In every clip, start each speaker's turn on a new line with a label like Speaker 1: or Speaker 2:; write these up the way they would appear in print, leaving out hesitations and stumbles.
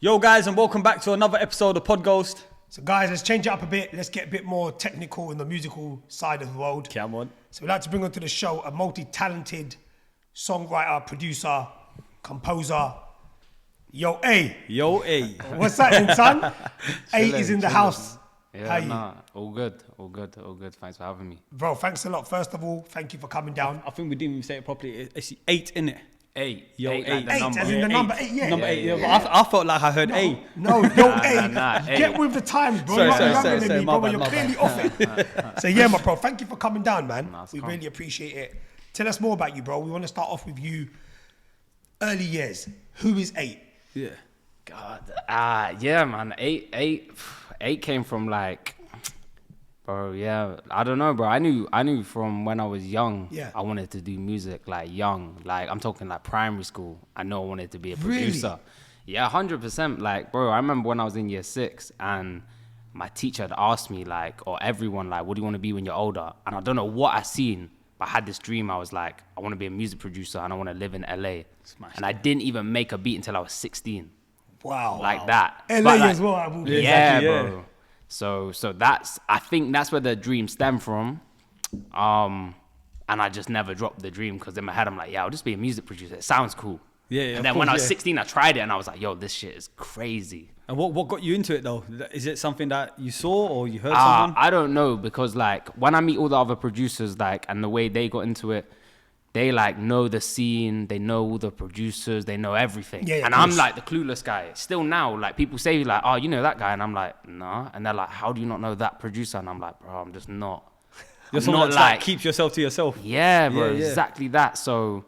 Speaker 1: Yo guys, and welcome back to another episode of Podghost.
Speaker 2: So guys, let's change it up a bit. Let's get a bit more technical in the musical side of the world.
Speaker 1: Come on.
Speaker 2: So we'd like to bring onto the show a multi-talented songwriter, producer, composer. Yo, A.
Speaker 1: Yo, A.
Speaker 2: What's that, son? A is in the house.
Speaker 3: Yeah, all good. Thanks for having me.
Speaker 2: Bro, thanks a lot. First of all, thank you for coming down.
Speaker 1: I think we didn't even say it properly. It's 8, innit?
Speaker 3: 8.
Speaker 1: Yo, 8.
Speaker 3: Like the
Speaker 2: Eight,
Speaker 3: number.
Speaker 2: as in the number 8, yeah.
Speaker 1: Number 8, yeah. But I felt like I heard A.
Speaker 2: No, yo, A.
Speaker 3: Nah,
Speaker 2: Get with the times, bro.
Speaker 1: Sorry,
Speaker 2: You're
Speaker 1: sorry,
Speaker 2: younger than
Speaker 1: sorry,
Speaker 2: me,
Speaker 1: my
Speaker 2: bro, but
Speaker 1: bad,
Speaker 2: you're
Speaker 1: my
Speaker 2: clearly off it. So yeah, my bro, thank you for coming down, man. We
Speaker 3: calm.
Speaker 2: really appreciate it. Tell us more about you, bro. We want to start off with you. Early years. Who is 8?
Speaker 1: Yeah.
Speaker 3: God. Yeah, man. 8 came from like, bro, yeah. I don't know, bro. I knew from when I was young,
Speaker 2: Yeah.
Speaker 3: I wanted to do music, like young. Like, I'm talking like primary school. I know I wanted to be a producer.
Speaker 2: Really?
Speaker 3: Yeah, 100%. Like, bro, I remember when I was in year 6 and my teacher had asked me, like, or everyone, like, what do you want to be when you're older? And I don't know what I seen, but I had this dream. I was like, I want to be a music producer and I want to live in LA. And I didn't even make a beat until I was 16.
Speaker 2: Wow.
Speaker 3: Like that.
Speaker 2: LA
Speaker 3: But, like,
Speaker 2: as well, I will be.
Speaker 3: Yeah,
Speaker 1: Exactly, yeah.
Speaker 3: bro. So that's, I think that's where the dream stemmed from. And I just never dropped the dream because in my head I'm like, yeah, I'll just be a music producer. It sounds cool.
Speaker 1: Yeah,
Speaker 3: And
Speaker 1: of
Speaker 3: then
Speaker 1: course,
Speaker 3: when I was
Speaker 1: yeah.
Speaker 3: 16, I tried it and I was like, yo, this shit is crazy.
Speaker 1: And what got you into it though? Is it something that you saw or you heard someone?
Speaker 3: I don't know, because like when I meet all the other producers, like, and the way they got into it, they like know the scene, they know all the producers, they know everything.
Speaker 2: Yeah,
Speaker 3: and
Speaker 2: of
Speaker 3: I'm
Speaker 2: course.
Speaker 3: like the clueless guy. Still now, like people say like, oh, you know that guy, and I'm like, nah. And they're like, how do you not know that producer? And I'm like, bro, I'm just not.
Speaker 1: You're
Speaker 3: I'm
Speaker 1: someone
Speaker 3: not
Speaker 1: that's like keeps yourself to yourself.
Speaker 3: Yeah, bro,
Speaker 1: Yeah, yeah.
Speaker 3: exactly that. So,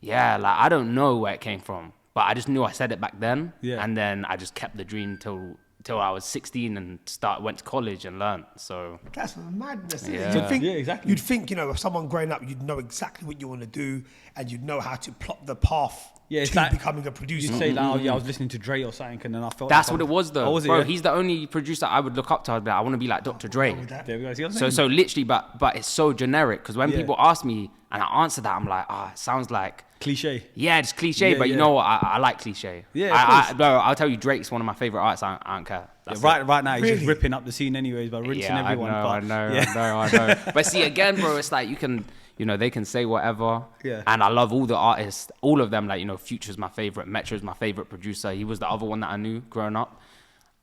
Speaker 3: yeah, like I don't know where it came from, but I just knew I said it back then.
Speaker 1: Yeah.
Speaker 3: And then I just kept the dream till I was 16 and went to college and learned. So
Speaker 2: That's madness, isn't
Speaker 3: Yeah.
Speaker 2: it? You'd think,
Speaker 1: Yeah, exactly.
Speaker 2: You'd think, you know, if someone growing up, you'd know exactly what you want to do and you'd know how to plot the path
Speaker 1: Yeah, it's
Speaker 2: to
Speaker 1: like-
Speaker 2: becoming a producer.
Speaker 1: You'd say like, oh yeah, I was listening to Dre or something, and then I felt
Speaker 3: that's
Speaker 1: like
Speaker 3: what it was though.
Speaker 1: Oh, was it?
Speaker 3: Bro,
Speaker 1: Yeah.
Speaker 3: he's the only producer I would look up to. I'd be like, I want to be like Dr. Dre.
Speaker 1: There we go. See what I'm
Speaker 3: So
Speaker 1: saying?
Speaker 3: so literally, but it's so generic because when
Speaker 1: Yeah.
Speaker 3: people ask me and I answer that, I'm like, it sounds like,
Speaker 1: Cliche.
Speaker 3: yeah, it's cliche,
Speaker 1: Yeah,
Speaker 3: but you
Speaker 1: yeah.
Speaker 3: know what? I like cliche.
Speaker 1: Yeah, of course.
Speaker 3: Bro, I'll tell you, Drake's one of my favorite artists. I don't care. That's
Speaker 1: Yeah,
Speaker 3: it.
Speaker 1: right now he's
Speaker 2: Really?
Speaker 1: just ripping up the scene anyways by rinsing everyone.
Speaker 3: I
Speaker 1: but,
Speaker 3: know.
Speaker 1: yeah.
Speaker 3: But see, again, bro, it's like you can, they can say whatever.
Speaker 1: Yeah.
Speaker 3: And I love all the artists, all of them. Like, Future's my favorite, Metro's my favorite producer. He was the other one that I knew growing up.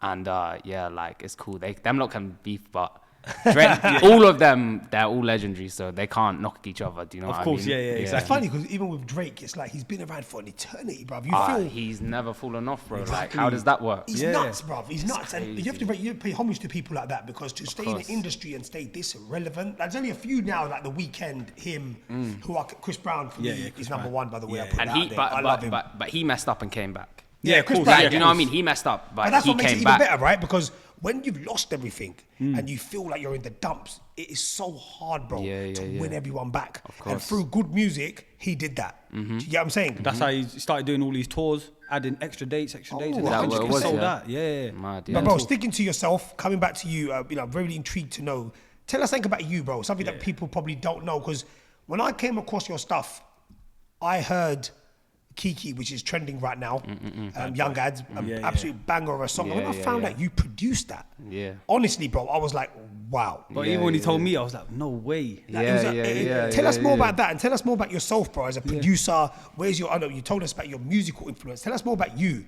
Speaker 3: And yeah, like it's cool. Them lot can beef, but Drake, all of them, they're all legendary, so they can't knock each other. Do you know
Speaker 1: Of
Speaker 3: what
Speaker 1: course,
Speaker 3: I mean?
Speaker 1: yeah,
Speaker 2: It's
Speaker 1: exactly.
Speaker 2: funny because even with Drake, it's like he's been around for an eternity, bruv. You feel
Speaker 3: He's never fallen off, bro. Like,
Speaker 2: Exactly.
Speaker 3: how does that work?
Speaker 2: he's
Speaker 1: Yeah.
Speaker 2: nuts, bruv. He's nuts, and you have to pay homage to people like that because to stay in the
Speaker 3: course.
Speaker 2: industry and stay this relevant. There's only a few now, like The Weeknd, him, who are Chris Brown for
Speaker 1: Yeah,
Speaker 2: me
Speaker 1: yeah,
Speaker 2: is
Speaker 1: Chris
Speaker 2: number
Speaker 1: Brown.
Speaker 2: one, by the way.
Speaker 1: Yeah,
Speaker 2: I put
Speaker 3: And
Speaker 2: that
Speaker 3: he,
Speaker 2: out there. I love him.
Speaker 3: but he messed up and came back.
Speaker 2: Yeah,
Speaker 1: of
Speaker 2: Chris
Speaker 1: course,
Speaker 2: Brown,
Speaker 1: yeah,
Speaker 3: Like, do you know what I mean? He messed up,
Speaker 2: But
Speaker 3: but
Speaker 2: that's
Speaker 3: he
Speaker 2: what makes it
Speaker 3: came
Speaker 2: even
Speaker 3: back.
Speaker 2: better, right? Because when you've lost everything and you feel like you're in the dumps, it is so hard, bro,
Speaker 3: Yeah,
Speaker 2: to
Speaker 3: yeah,
Speaker 2: win
Speaker 3: yeah.
Speaker 2: everyone back.
Speaker 3: Of
Speaker 2: And
Speaker 3: course.
Speaker 2: through good music, he did that. Do you get what I'm saying?
Speaker 1: That's how he started doing all these tours, adding extra dates, and
Speaker 2: Oh,
Speaker 1: dates.
Speaker 2: is that what it was,
Speaker 1: sold
Speaker 3: yeah?
Speaker 1: out. Yeah.
Speaker 3: Mad, yeah.
Speaker 2: But bro, sticking to yourself, coming back to you, I'm really intrigued to know. Tell us something about you, bro. Something that people probably don't know. Because when I came across your stuff, I heard KiKi, which is trending right now, Young Adz, absolute banger of a song. And when I found out you produced that, honestly, bro, I was like, wow.
Speaker 1: But even when he told me, I was like, no way.
Speaker 2: Like, it was like, tell us more about that and tell us more about yourself, bro, as a producer. Where's your, I know you told us about your musical influence. Tell us more about you.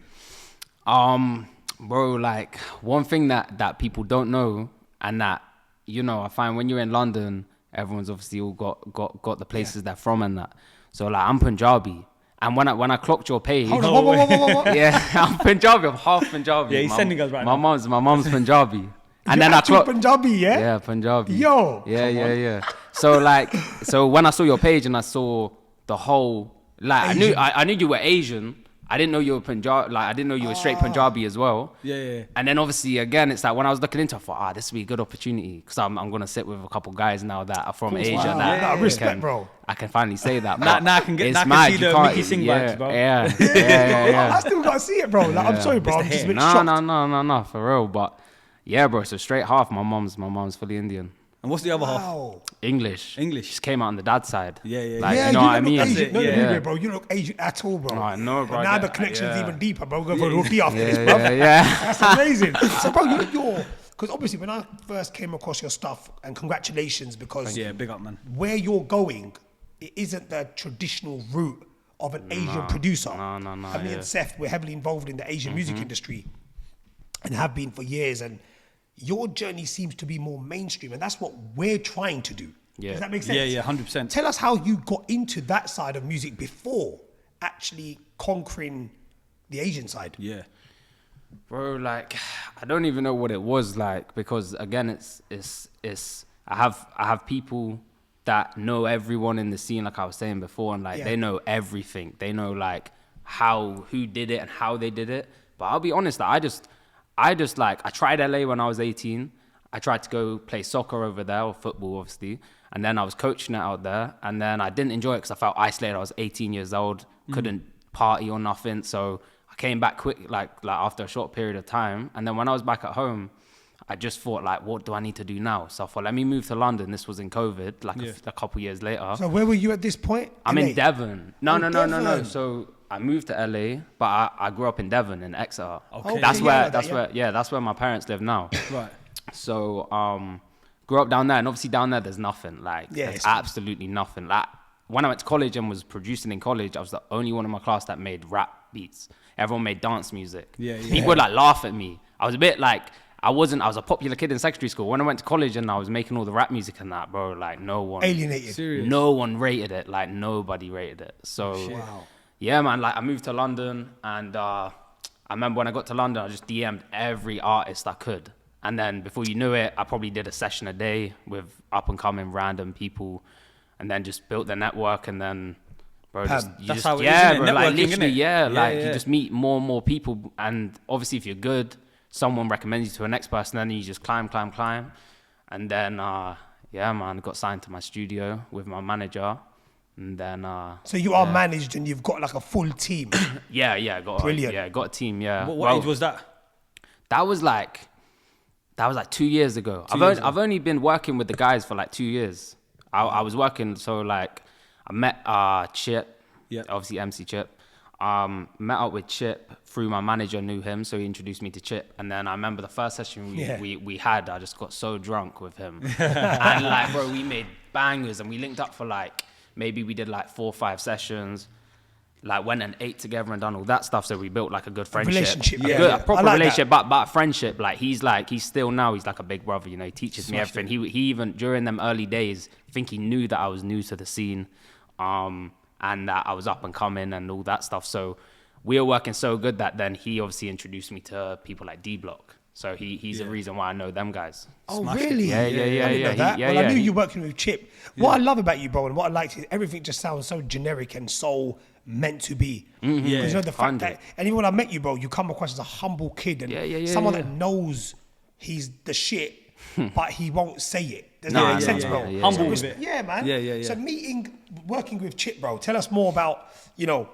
Speaker 3: Bro, like one thing that people don't know, and that I find when you're in London, everyone's obviously all got the places they're from and that. So like I'm Punjabi, and when I clocked your page,
Speaker 2: Hold on, what?
Speaker 3: yeah, I'm Punjabi. I'm half Punjabi.
Speaker 1: Yeah, he's sending us right
Speaker 3: my
Speaker 1: now.
Speaker 3: My mom's Punjabi, and
Speaker 2: You're
Speaker 3: then I
Speaker 2: actually
Speaker 3: clocked.
Speaker 2: Punjabi, yeah?
Speaker 3: Yeah, Punjabi.
Speaker 2: Yo,
Speaker 3: Yeah. So when I saw your page and I saw the whole, like I knew you were Asian. I didn't know you were Punjabi. Like I didn't know you were straight Punjabi as well.
Speaker 1: Yeah.
Speaker 3: And then obviously again, it's like when I was looking into it, I thought, this would be a good opportunity because I'm gonna sit with a couple guys now that are from Asia.
Speaker 1: Wow.
Speaker 3: That
Speaker 2: Nah,
Speaker 3: I
Speaker 2: respect,
Speaker 3: can-
Speaker 2: bro.
Speaker 3: I can finally say that.
Speaker 1: Now
Speaker 3: but
Speaker 1: I can
Speaker 3: it's
Speaker 1: now I can
Speaker 3: mad,
Speaker 1: see
Speaker 3: you
Speaker 1: the
Speaker 3: can't-
Speaker 1: Mickey Sing
Speaker 3: yeah,
Speaker 1: vibes, bro.
Speaker 3: Yeah.
Speaker 2: I still gotta see it, bro. Like, I'm sorry, bro. I'm just a bit shocked.
Speaker 3: No, for real. But yeah, bro. So straight half. My mom's fully Indian.
Speaker 1: And what's the other half?
Speaker 2: Wow.
Speaker 3: English.
Speaker 1: English.
Speaker 3: Just came out on the dad's side.
Speaker 1: Yeah, yeah,
Speaker 3: Like,
Speaker 2: Yeah,
Speaker 3: you know what I
Speaker 2: don't
Speaker 3: mean?
Speaker 2: look Asian. No,
Speaker 1: Yeah.
Speaker 2: bro. You don't look Asian at all, bro.
Speaker 3: Oh, I know, bro.
Speaker 2: But now
Speaker 3: I
Speaker 2: the
Speaker 3: get-
Speaker 2: connection's
Speaker 3: yeah.
Speaker 2: even deeper, bro. We're going for roti after this, bro.
Speaker 3: Yeah.
Speaker 2: That's amazing. So, bro, you're... Because obviously when I first came across your stuff, and congratulations, because
Speaker 1: Yeah, big up, man.
Speaker 2: where you're going, it isn't the traditional route of an Asian producer.
Speaker 3: No,
Speaker 2: Me
Speaker 3: yeah.
Speaker 2: and Seff, we're heavily involved in the Asian music industry and have been for years. And your journey seems to be more mainstream, and that's what we're trying to do.
Speaker 3: Yeah.
Speaker 2: Does that make sense?
Speaker 1: Yeah, yeah, 100%.
Speaker 2: Tell us how you got into that side of music before actually conquering the Asian side.
Speaker 1: Yeah.
Speaker 3: Bro, like, I don't even know what it was like, because again, it's I have people that know everyone in the scene, like I was saying before, and like
Speaker 2: Yeah.
Speaker 3: they know everything. They know like who did it and how they did it. But I'll be honest, I tried LA when I was 18. I tried to go play soccer over there, or football obviously, and then I was coaching it out there, and then I didn't enjoy it because I felt isolated. I was 18 years old, couldn't party or nothing, so I came back quick, like after a short period of time. And then when I was back at home, I just thought, like, what do I need to do now? So I thought, let me move to London. This was in COVID, like a couple years later.
Speaker 2: So where were you at this point?
Speaker 3: I'm
Speaker 2: LA?
Speaker 3: in Devon. No.
Speaker 2: Devon.
Speaker 3: So I moved to LA, but I grew up in Devon, in Exeter.
Speaker 1: Okay.
Speaker 3: That's
Speaker 2: Yeah,
Speaker 3: where
Speaker 2: like that,
Speaker 3: that's where my parents live now.
Speaker 1: Right.
Speaker 3: So grew up down there, and obviously down there there's nothing. Like
Speaker 2: Yeah,
Speaker 3: there's
Speaker 2: it's-
Speaker 3: absolutely nothing. Like when I went to college and was producing in college, I was the only one in my class that made rap beats. Everyone made dance music.
Speaker 1: Yeah.
Speaker 3: People would like laugh at me. I was a bit like, I was a popular kid in secondary school. When I went to college and I was making all the rap music and that, bro, like no one
Speaker 2: Alienated.
Speaker 1: Serious.
Speaker 3: no one rated it. Like nobody rated it. So
Speaker 2: Wow.
Speaker 3: yeah, man, like I moved to London, and I remember when I got to London, I just DM'd every artist I could. And then before you knew it, I probably did a session a day with up and coming random people, and then just built the network. And then, bro,
Speaker 2: Pam,
Speaker 1: that's how it is, innit?
Speaker 3: bro, like
Speaker 1: Networking,
Speaker 3: literally,
Speaker 1: innit?
Speaker 3: yeah,
Speaker 1: Yeah,
Speaker 3: like
Speaker 1: yeah.
Speaker 3: you just meet more and more people. And obviously, if you're good, someone recommends you to a next person, and then you just climb. And then, yeah, man, got signed to my studio with my manager. And then,
Speaker 2: So you are managed and you've got like a full team.
Speaker 3: got
Speaker 2: Brilliant.
Speaker 3: got a team. Yeah.
Speaker 1: What age was that?
Speaker 3: That was like 2 years ago. I've only been working with the guys for like 2 years. I was working, so like I met Chip,
Speaker 1: Yeah.
Speaker 3: obviously MC Chip. Met up with Chip through my manager, knew him, so he introduced me to Chip. And then I remember the first session we had, I just got so drunk with him. And like, bro, we made bangers, and we linked up for like, maybe we did like 4 or 5 sessions. Like went and ate together and done all that stuff, so we built like a good friendship,
Speaker 2: relationship,
Speaker 3: a
Speaker 2: yeah,
Speaker 3: good,
Speaker 2: yeah.
Speaker 3: a proper
Speaker 2: I like
Speaker 3: relationship, but friendship. Like he's still now, he's like a big brother, you know. He teaches me
Speaker 1: Smashed
Speaker 3: everything. He even during them early days, I think he knew that I was new to the scene, and that I was up and coming and all that stuff. So we were working so good that then he obviously introduced me to people like D Block. So he's the reason why I know them guys.
Speaker 2: Oh,
Speaker 1: Smashed it.
Speaker 2: really?
Speaker 3: Yeah.
Speaker 2: I didn't know that.
Speaker 3: Yeah,
Speaker 2: Well, I
Speaker 3: yeah,
Speaker 2: knew
Speaker 3: he-
Speaker 2: you were working with Chip. What I love about you, bro, and what I liked is everything just sounds so generic and so meant to be.
Speaker 1: Yeah.
Speaker 2: Because you know the fact
Speaker 3: 100.
Speaker 2: that, and even when I met you, bro, you come across as a humble kid and
Speaker 3: Yeah,
Speaker 2: someone
Speaker 3: yeah.
Speaker 2: that knows he's the shit, but he won't say it. Does
Speaker 3: No,
Speaker 2: that make
Speaker 3: yeah,
Speaker 2: sense,
Speaker 3: yeah,
Speaker 2: bro?
Speaker 3: yeah, yeah.
Speaker 1: Humble
Speaker 2: So
Speaker 1: with it.
Speaker 2: yeah, man.
Speaker 1: Yeah.
Speaker 2: So working with Chip, bro, tell us more about, you know,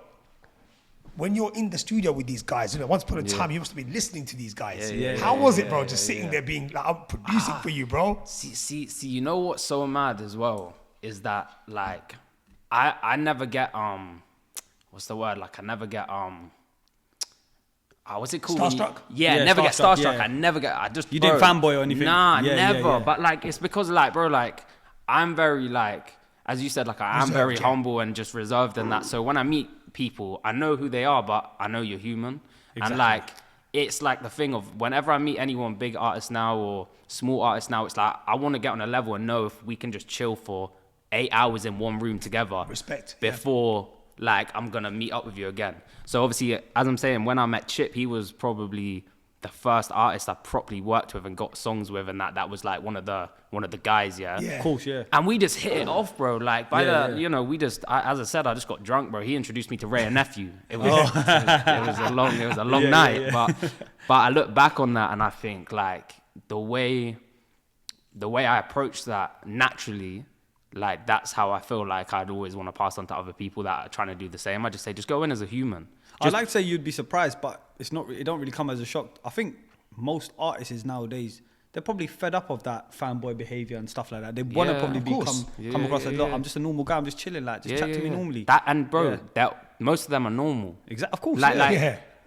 Speaker 2: when you're in the studio with these guys, you know, once upon a time you must have been listening to these guys. How was it, bro? Just sitting there being like, I'm producing for you, bro.
Speaker 3: See, you know what's so mad as well is that like I never get what's the word? Like I never get what's it called? when you-
Speaker 2: Starstruck?
Speaker 3: Yeah, never get
Speaker 1: starstruck,
Speaker 3: starstruck.
Speaker 1: yeah.
Speaker 3: I never get. I just
Speaker 1: You
Speaker 3: bro,
Speaker 1: didn't fanboy or anything?
Speaker 3: Nah,
Speaker 1: Yeah,
Speaker 3: never.
Speaker 1: yeah.
Speaker 3: But like it's because like bro, like I'm very like as you said, like I am
Speaker 2: Reserved,
Speaker 3: very
Speaker 2: yeah.
Speaker 3: humble and just reserved and that. So when I meet people, I know who they are, but I know you're human. And like it's like the thing of whenever I meet anyone, big artist now or small artist now, it's like I want to get on a level and know if we can just chill for 8 hours in one room together.
Speaker 2: Respect, yeah.
Speaker 3: Before like I'm gonna meet up with you again. So obviously, as I'm saying, when I met Chip, he was probably the first artist I properly worked with and got songs with, and that was like one of the guys, yeah.
Speaker 2: Yeah.
Speaker 1: Of course, yeah.
Speaker 3: And we just hit it off, bro. Like by
Speaker 1: Yeah,
Speaker 3: the,
Speaker 1: yeah.
Speaker 3: you know, as I said, I just got drunk, bro. He introduced me to Ray and Nephew. It was a long night.
Speaker 1: yeah.
Speaker 3: But I look back on that and I think like the way I approached that naturally, like that's how I feel like I'd always want to pass on to other people that are trying to do the same. I just say, just go in as a human.
Speaker 1: I'd like to say you'd be surprised, but it don't really come as a shock. I think most artists nowadays, they're probably fed up of that fanboy behavior and stuff like that. They want to probably come across as, look, I'm just a normal guy. I'm just chilling. Like, just chat to me normally.
Speaker 3: That, and bro, most of them are normal.
Speaker 1: Exactly. Of course.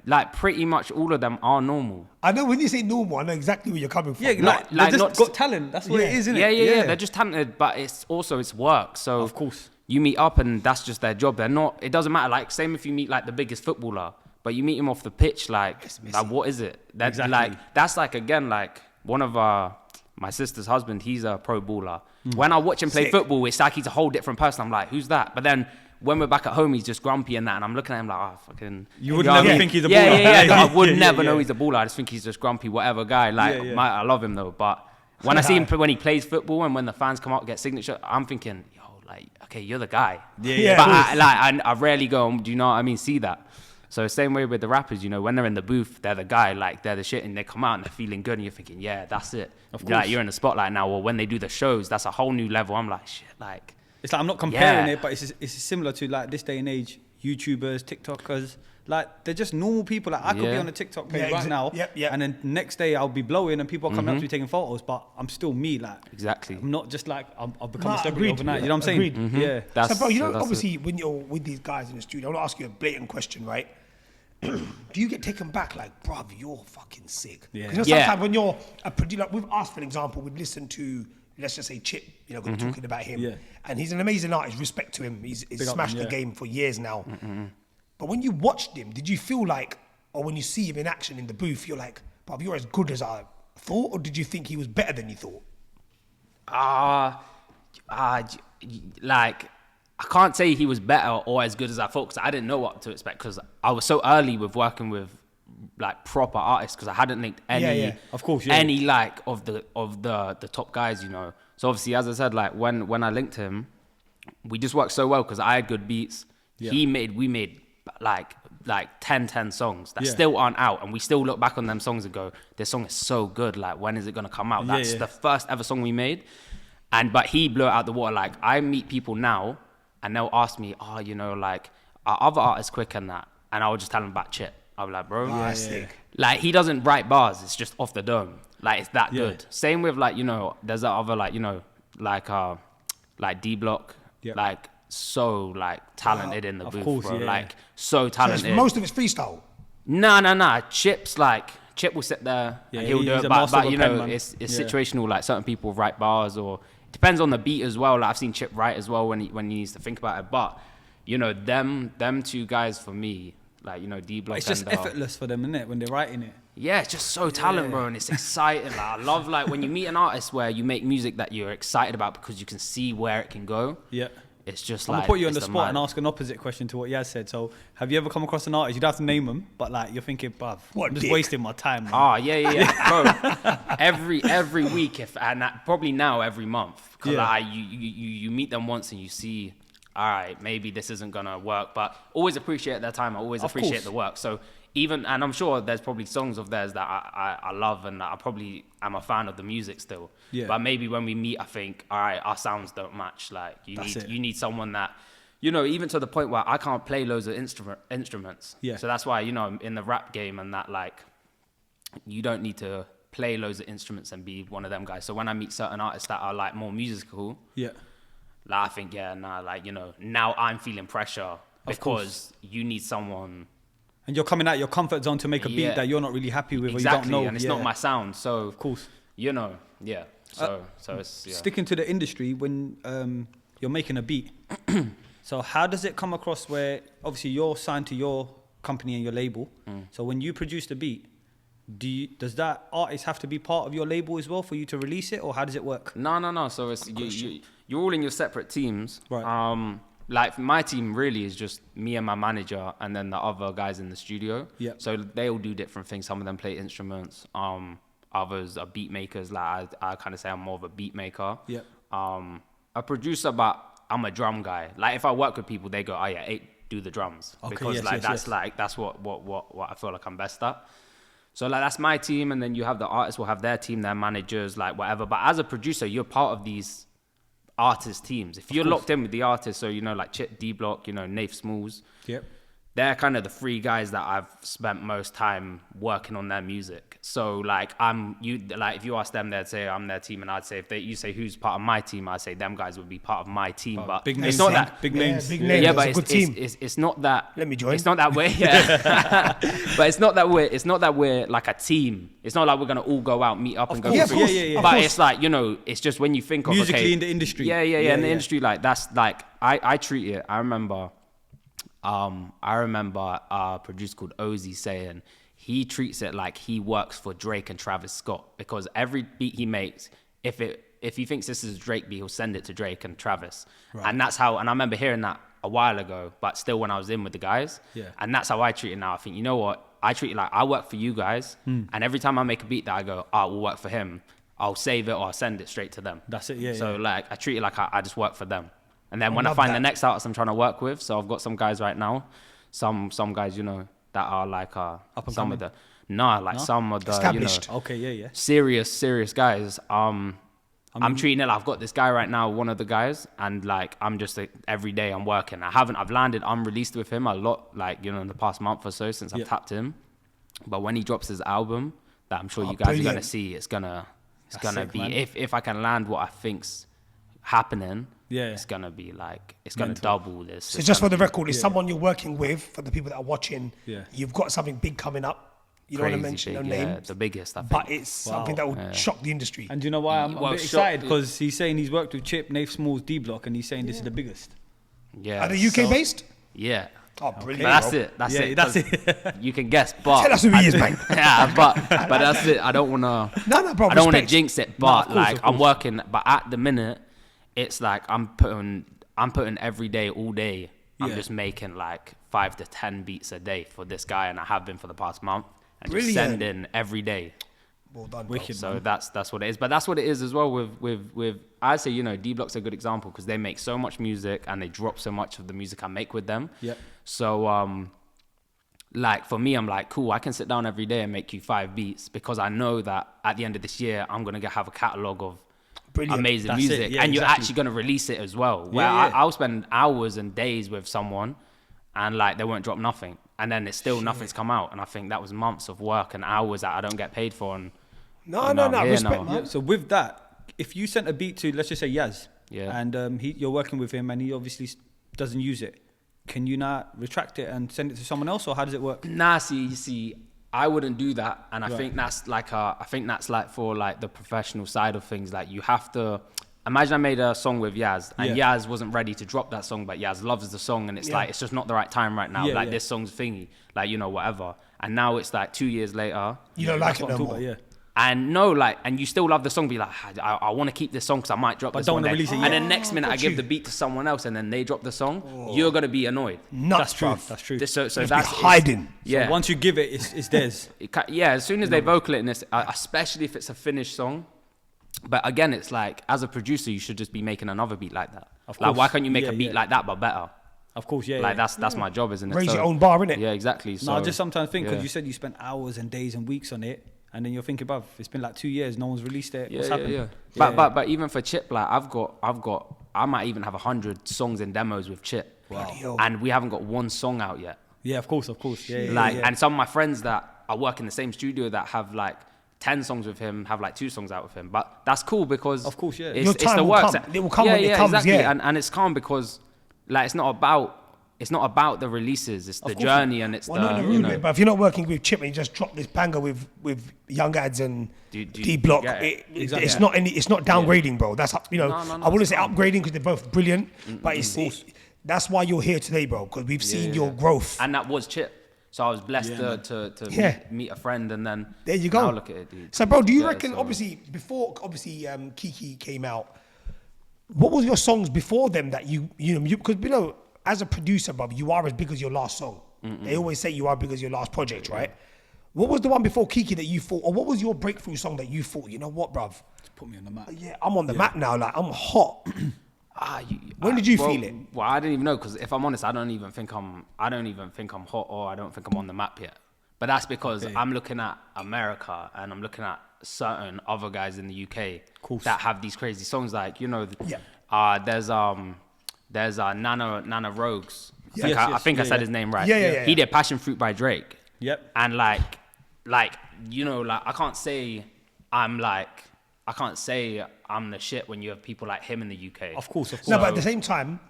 Speaker 3: Like pretty much all of them are normal.
Speaker 2: I know when you say normal, I know exactly where you're coming from.
Speaker 1: Yeah, they're just got talent. That's what it is, isn't it?
Speaker 3: Yeah. They're just talented, but it's work. So
Speaker 1: of course,
Speaker 3: you meet up and that's just their job. They're not. It doesn't matter. Like same if you meet like the biggest footballer, but you meet him off the pitch. Like what is it? That's
Speaker 1: exactly.
Speaker 3: Like that's like again like one of my sister's husband. He's a pro baller. When I watch him play football, it's like he's a whole different person. I'm like, who's that? But then when we're back at home, he's just grumpy and that, and I'm looking at him like, oh, fucking...
Speaker 1: You would never think he's a baller.
Speaker 3: I would never know he's a baller. I just think he's just grumpy, whatever guy. Like, I love him though, but when I see him when he plays football and when the fans come out get signature, I'm thinking, yo, like, okay, you're the guy. But I rarely go, do you know what I mean? See that. So same way with the rappers, you know, when they're in the booth, they're the guy, like they're the shit, and they come out and they're feeling good, and you're thinking, yeah, that's it. Of course. Like, you're in the spotlight now. Or when they do the shows, that's a whole new level. I'm like, shit, like...
Speaker 1: It's like I'm not comparing it, but it's similar to like this day and age, YouTubers, TikTokers. Like they're just normal people. Like I could be on a TikTok page right now, and then next day I'll be blowing and people are coming up to me taking photos, but I'm still me. Like I'm not just like I've become a celebrity overnight. You know what I'm saying?
Speaker 2: Agreed.
Speaker 1: Yeah.
Speaker 2: So, bro, you know, obviously when you're with these guys in the studio, I want to ask you a blatant question, right? Do you get taken back like, bruv, you're fucking sick?
Speaker 1: Yeah.
Speaker 2: Because sometimes when you're a producer, like with us, for example, we've listened to, let's just say Chip, you know, talking about him. And he's an amazing artist, respect to him. He's smashed the game for years now. But when you watched him, did you feel like, or when you see him in action in the booth, you're like, bruv, you're as good as I thought? Or did you think he was better than you thought?
Speaker 3: Like, I can't say he was better or as good as I thought because I didn't know what to expect because I was so early with working with like proper artists because I hadn't linked any,
Speaker 1: of course,
Speaker 3: any like of the top guys, you know. So obviously, as I said, like when I linked him, we just worked so well because I had good beats. We made like 10 songs that still aren't out, and we still look back on them songs and go, this song is so good. Like, when is it gonna come out? That's the first ever song we made, but he blew it out the water. Like, I meet people now, and they'll ask me, oh, you know, like, are other artists quick and that? And I would just tell them about Chip. I'll be like, bro, like, he doesn't write bars. It's just off the dome. Like, it's that good. Same with, like, you know, there's that other, like, you know, like D-Block, like, so, like, talented in the booth, bro. Like, so talented.
Speaker 2: So most of it's freestyle?
Speaker 3: Nah. Chip will sit there and he'll do it, but you know, it's situational. Like, certain people write bars, or it depends on the beat as well. Like, I've seen Chip write as well when he needs to think about it. But, you know, them two guys for me, like, you know, D-Block.
Speaker 1: It's just effortless for them, isn't it, when they're writing it?
Speaker 3: Yeah, it's just so talent, bro, and it's exciting. Like, I love, like, when you meet an artist where you make music that you're excited about because you can see where it can go. Yeah. It's just
Speaker 1: I'm
Speaker 3: like...
Speaker 1: going to put you on the spot and ask an opposite question to what Yazz said. So, have you ever come across an artist, you don't have to name them, but, like, you're thinking, bruv, I'm just wasting my time, man.
Speaker 3: Oh, yeah. Bro, every week, probably now every month. Because you meet them once and you see, all right, maybe this isn't going to work, but always appreciate their time. I always appreciate the work. So, and I'm sure there's probably songs of theirs that I love and that I probably am a fan of the music still. Yeah. But maybe when we meet, I think, all right, our sounds don't match. Like, you need someone that, you know, even to the point where I can't play loads of instruments. Yeah. So that's why, you know, in the rap game and that, like, you don't need to play loads of instruments and be one of them guys. So when I meet certain artists that are, like, more musical, like, I think, like, you know, now I'm feeling pressure because you need someone...
Speaker 1: And you're coming out your comfort zone to make a beat that you're not really happy with or you don't know.
Speaker 3: And it's not my sound. So,
Speaker 1: of course,
Speaker 3: you know, So it's...
Speaker 1: Sticking to the industry, when you're making a beat, so how does it come across where, obviously, you're signed to your company and your label. So when you produce the beat, does that artist have to be part of your label as well for you to release it? Or how does it work?
Speaker 3: No. So it's you're all in your separate teams. Right. Like, my team really is just me and my manager and then the other guys in the studio. Yeah. So they all do different things. Some of them play instruments. Others are beat makers. Like, I kind of say I'm more of a beat maker. Yeah. A producer, but I'm a drum guy. Like, if I work with people, they go, oh yeah, Eight, do the drums. Okay, because that's what I feel like I'm best at. So, like, that's my team. And then you have the artists will have their team, their managers, like, whatever. But as a producer, you're part of these artist teams. If you're locked in with the artist, so, you know, like Chip, D-Block, you know, Nath Smalls. Yep. they're kind of the three guys that I've spent most time working on their music. So like if you ask them, they'd say I'm their team, and I'd say you say who's part of my team, I'd say them guys would be part of my team. But
Speaker 1: big names,
Speaker 3: it's not that
Speaker 1: big names.
Speaker 2: Big names.
Speaker 3: Yeah, but it's not that.
Speaker 2: Let me join.
Speaker 3: It's not that way. Yeah, but it's not that we're like a team. It's not like we're gonna all go out, meet up, and go.
Speaker 2: Yeah,
Speaker 3: But it's like, you know, it's just when you think of
Speaker 1: musically in the industry.
Speaker 3: Yeah. In the industry, like that's like I treat it. I remember a producer called Ozzy saying he treats it like he works for Drake and Travis Scott, because every beat he makes, if he thinks this is a Drake beat, he'll send it to Drake and Travis. Right. And that's how, and I remember hearing that a while ago, but still when I was in with the guys. Yeah. And that's how I treat it now. I think, you know what? I treat it like I work for you guys. And every time I make a beat that I go, we'll work for him, I'll save it or I'll send it straight to them.
Speaker 1: That's it, yeah.
Speaker 3: So like, I treat it like I just work for them. And then when I find the next artist I'm trying to work with, so I've got some guys right now, some guys, you know, that are like some of the
Speaker 2: established.
Speaker 3: You know,
Speaker 1: okay, yeah.
Speaker 3: serious guys. I'm treating it like I've got this guy right now, one of the guys, and like I'm just every day I'm working. I've landed unreleased with him a lot, like, you know, in the past month or so since I've tapped him. But when he drops his album, that I'm sure you guys are gonna see, it's gonna be, man. If I can land what I think's happening. Yeah, it's gonna be like, it's gonna double this.
Speaker 2: So just for the record, is someone you're working with, for the people that are watching, you've got something big coming up. You don't want to mention no names.
Speaker 3: The biggest, I think.
Speaker 2: But it's something that will shock the industry.
Speaker 1: And do you know why I'm a bit excited? Because he's saying he's worked with Chip, Nath Small's D-Block, and he's saying this is the biggest.
Speaker 2: Yeah. Are they UK based?
Speaker 3: Yeah.
Speaker 2: Oh, brilliant.
Speaker 3: But that's it. You can guess, but
Speaker 2: tell us who he is, man.
Speaker 3: Yeah, but that's it. I don't wanna.
Speaker 2: No, bro.
Speaker 3: I don't wanna jinx it, but like I'm working. But at the minute, it's like I'm putting every day, all day. I'm just making like 5 to 10 beats a day for this guy, and I have been for the past month, and just sending every day.
Speaker 2: Well done,
Speaker 1: wicked.
Speaker 3: So that's what it is. But that's what it is as well with I'd say, you know, D-Block's a good example because they make so much music and they drop so much of the music I make with them.
Speaker 1: Yeah.
Speaker 3: So like for me, I'm like, cool, I can sit down every day and make you 5 beats because I know that at the end of this year I'm gonna have a catalogue of amazing music, and you're actually going to release it as well. Where I'll spend hours and days with someone and like they won't drop nothing, and then it's still nothing's come out, and I think that was months of work and hours that I don't get paid for. And
Speaker 2: no, respect, man.
Speaker 1: Yeah, so with that, if you sent a beat to, let's just say Yazz, and you're working with him and he obviously doesn't use it, can you now retract it and send it to someone else, or how does it work?
Speaker 3: Nah, see, I wouldn't do that, and I think that's like for like the professional side of things. Like you have to imagine I made a song with Yazz, and Yazz wasn't ready to drop that song, but Yazz loves the song, and it's like it's just not the right time right now. This song's thingy, like, you know, whatever. And now it's like 2 years later,
Speaker 2: you don't like it no more.
Speaker 3: And no, like, and you still love the song, be like, I want to keep this song because I might drop this one.
Speaker 1: Release it,
Speaker 3: and then next minute I give the beat to someone else, and then they drop the song. You're gonna be annoyed.
Speaker 1: That's true. That's true.
Speaker 3: So that's
Speaker 2: hiding.
Speaker 1: So once you give it, it's theirs.
Speaker 3: As soon as they vocal it in this, especially if it's a finished song. But again, it's like, as a producer, you should just be making another beat like that. Of course. Like, why can't you make a beat like that but better?
Speaker 1: Of course,
Speaker 3: that's my job, isn't it?
Speaker 2: Raise your own bar, innit?
Speaker 3: Yeah, exactly. So
Speaker 1: I just sometimes think, because you said you spent hours and days and weeks on it, and then you're thinking, bruv, it's been like 2 years, no one's released it. What's happened?
Speaker 3: But even for Chip, like I might even have 100 songs and demos with Chip.
Speaker 2: Wow.
Speaker 3: And we haven't got one song out yet.
Speaker 1: Yeah, of course.
Speaker 3: And some of my friends that I work in the same studio that have like 10 songs with him have like 2 songs out with him. But that's cool because
Speaker 1: of course,
Speaker 3: it's the work.
Speaker 2: It will come when it comes,
Speaker 3: exactly. And it's calm because like it's not about the releases, it's the journey, and it's
Speaker 2: but if you're not working with Chip and you just drop this banger with Young Adz and D-Block, it's not downgrading, bro. That's I wouldn't say upgrading because they're both brilliant, but that's why you're here today, bro, because we've seen your growth.
Speaker 3: And that was Chip. So I was blessed to meet a friend, and then
Speaker 2: there you go.
Speaker 3: Now look at it, dude.
Speaker 2: So, bro, do you reckon? Obviously, before KiKi came out, what was your songs before them that you because as a producer, bro, you are as big as your last song. They always say you are big as your last project, right? What was the one before KiKi that you thought, or what was your breakthrough song that you thought, you know what, bruv?
Speaker 1: Just put me on the map.
Speaker 2: Yeah, I'm on the map now. Like, I'm hot. When did you feel it?
Speaker 3: Well, I didn't even know, because if I'm honest, I don't even think I'm hot, or I don't think I'm on the map yet. But that's because I'm looking at America and I'm looking at certain other guys in the UK that have these crazy songs. Like, there's Nana Rogues. I think I said his name right.
Speaker 2: Yeah.
Speaker 3: He did Passion Fruit by Drake.
Speaker 1: Yep.
Speaker 3: And like you know, like I can't say I'm the shit when you have people like him in the UK.
Speaker 1: Of course.
Speaker 2: No, but at the same time,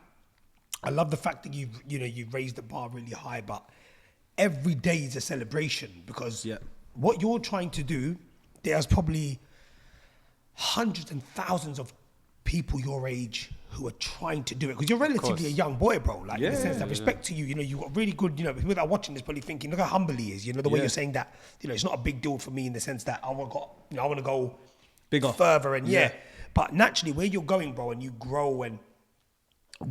Speaker 2: I love the fact that you've raised the bar really high, but every day is a celebration because what you're trying to do, there's probably hundreds and thousands of people your age who are trying to do it because you're relatively a young boy, bro. Like in the sense that respect to you, you know, you've got really good, you know, people that are watching this probably thinking, look how humble he is. You know, the way you're saying that, you know, it's not a big deal for me in the sense that I want to go bigger, further, and but naturally where you're going, bro, and you grow and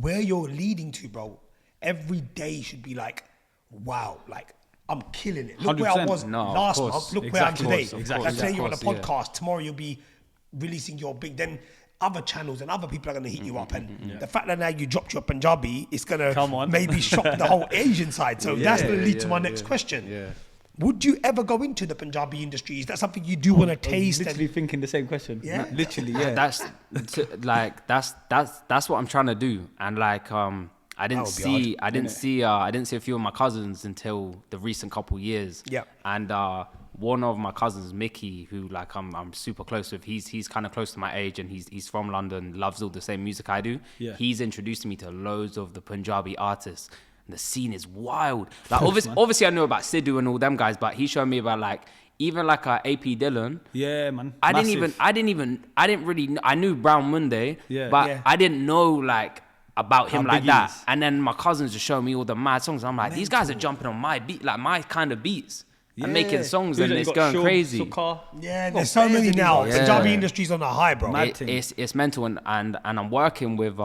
Speaker 2: where you're leading to, bro, every day should be like, wow, like I'm killing it. Look 100%. Where I was last month. Look where I'm today. Like today you're on a podcast. Tomorrow you'll be releasing your big. Then other channels and other people are going to hit you up. And the fact that now you dropped your Punjabi, it's going to maybe shock the whole Asian side. So that's going to lead to my next question. Yeah. Would you ever go into the Punjabi industry? Is that something you do want to taste?
Speaker 1: Literally thinking the same question. Yeah, literally. Yeah,
Speaker 3: that's what I'm trying to do. And like, I didn't see a few of my cousins until the recent couple years. Yeah, and one of my cousins, Mickey, who like I'm super close with. He's kind of close to my age, and he's from London. Loves all the same music I do. Yeah, he's introduced me to loads of the Punjabi artists. The scene is wild. Like obviously I know about Sidhu and all them guys, but he showed me about like even like AP Dylan.
Speaker 1: Yeah, man.
Speaker 3: I knew Brown Monday, but I didn't know like about him like that. And then my cousins just showed me all the mad songs. I'm like, these guys are jumping on my beat, like my kind of beats. And making songs and it's going crazy.
Speaker 2: Yeah, there's so many now. Punjabi industry's on a high, bro.
Speaker 3: It's mental, and I'm working with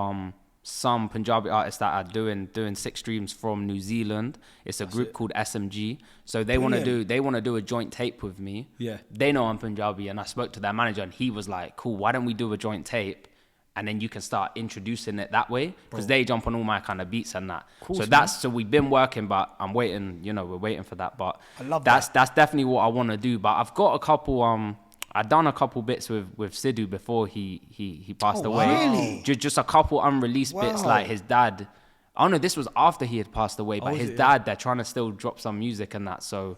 Speaker 3: some Punjabi artists that are doing 6 streams from New Zealand. It's a group called SMG. So they want to do a joint tape with me. Yeah. They know I'm Punjabi, and I spoke to their manager and he was like, cool, why don't we do a joint tape? And then you can start introducing it that way because they jump on all my kind of beats and that. Cool, so we've been working, but I'm waiting, you know, we're waiting for that. But I love that's definitely what I want to do. But I've got a couple I've done a couple bits with Sidhu before he passed away. Really? Just a couple unreleased bits, like his dad. Oh no, this was after he had passed away, but his dad, they're trying to still drop some music and that. So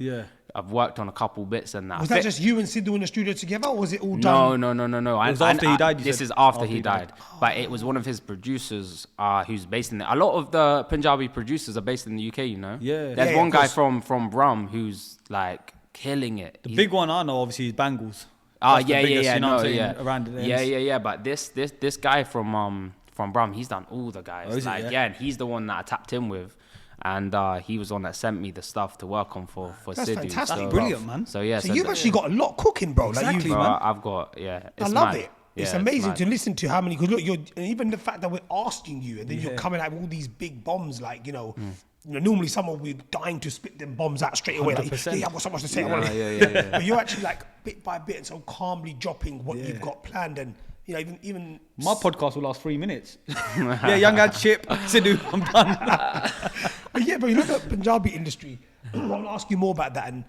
Speaker 3: I've worked on a couple bits and that.
Speaker 2: Was that just you and Sidhu in the studio together, or was it all done?
Speaker 3: No.
Speaker 1: It was after he died.
Speaker 3: This is after he died. But it was one of his producers who's based in a lot of the Punjabi producers are based in the UK, you know? Yeah. There's one guy from Brum who's like killing it.
Speaker 1: The big one I know obviously is Bangles.
Speaker 3: Around it. But this guy from Brum, he's done all the guys. And he's the one that I tapped in with, and he was the one that sent me the stuff to work on for
Speaker 2: That's
Speaker 3: Sidhu.
Speaker 2: Fantastic,
Speaker 3: so,
Speaker 2: brilliant,
Speaker 1: man.
Speaker 2: So you've actually got a lot cooking, bro.
Speaker 1: Exactly,
Speaker 2: man.
Speaker 3: I've got I
Speaker 2: love it. It's amazing to listen to how many. Because look, and even the fact that we're asking you, and then you're coming out with all these big bombs, like you know. You know, normally someone would be dying to spit them bombs out straight away. Like, I've got so much to say. But you're actually like bit by bit and so calmly dropping what you've got planned. And you know, even
Speaker 1: my podcast will last 3 minutes. Young Adz, Chip, Sidhu, I'm done.
Speaker 2: But you look at Punjabi industry. I want to ask you more about that and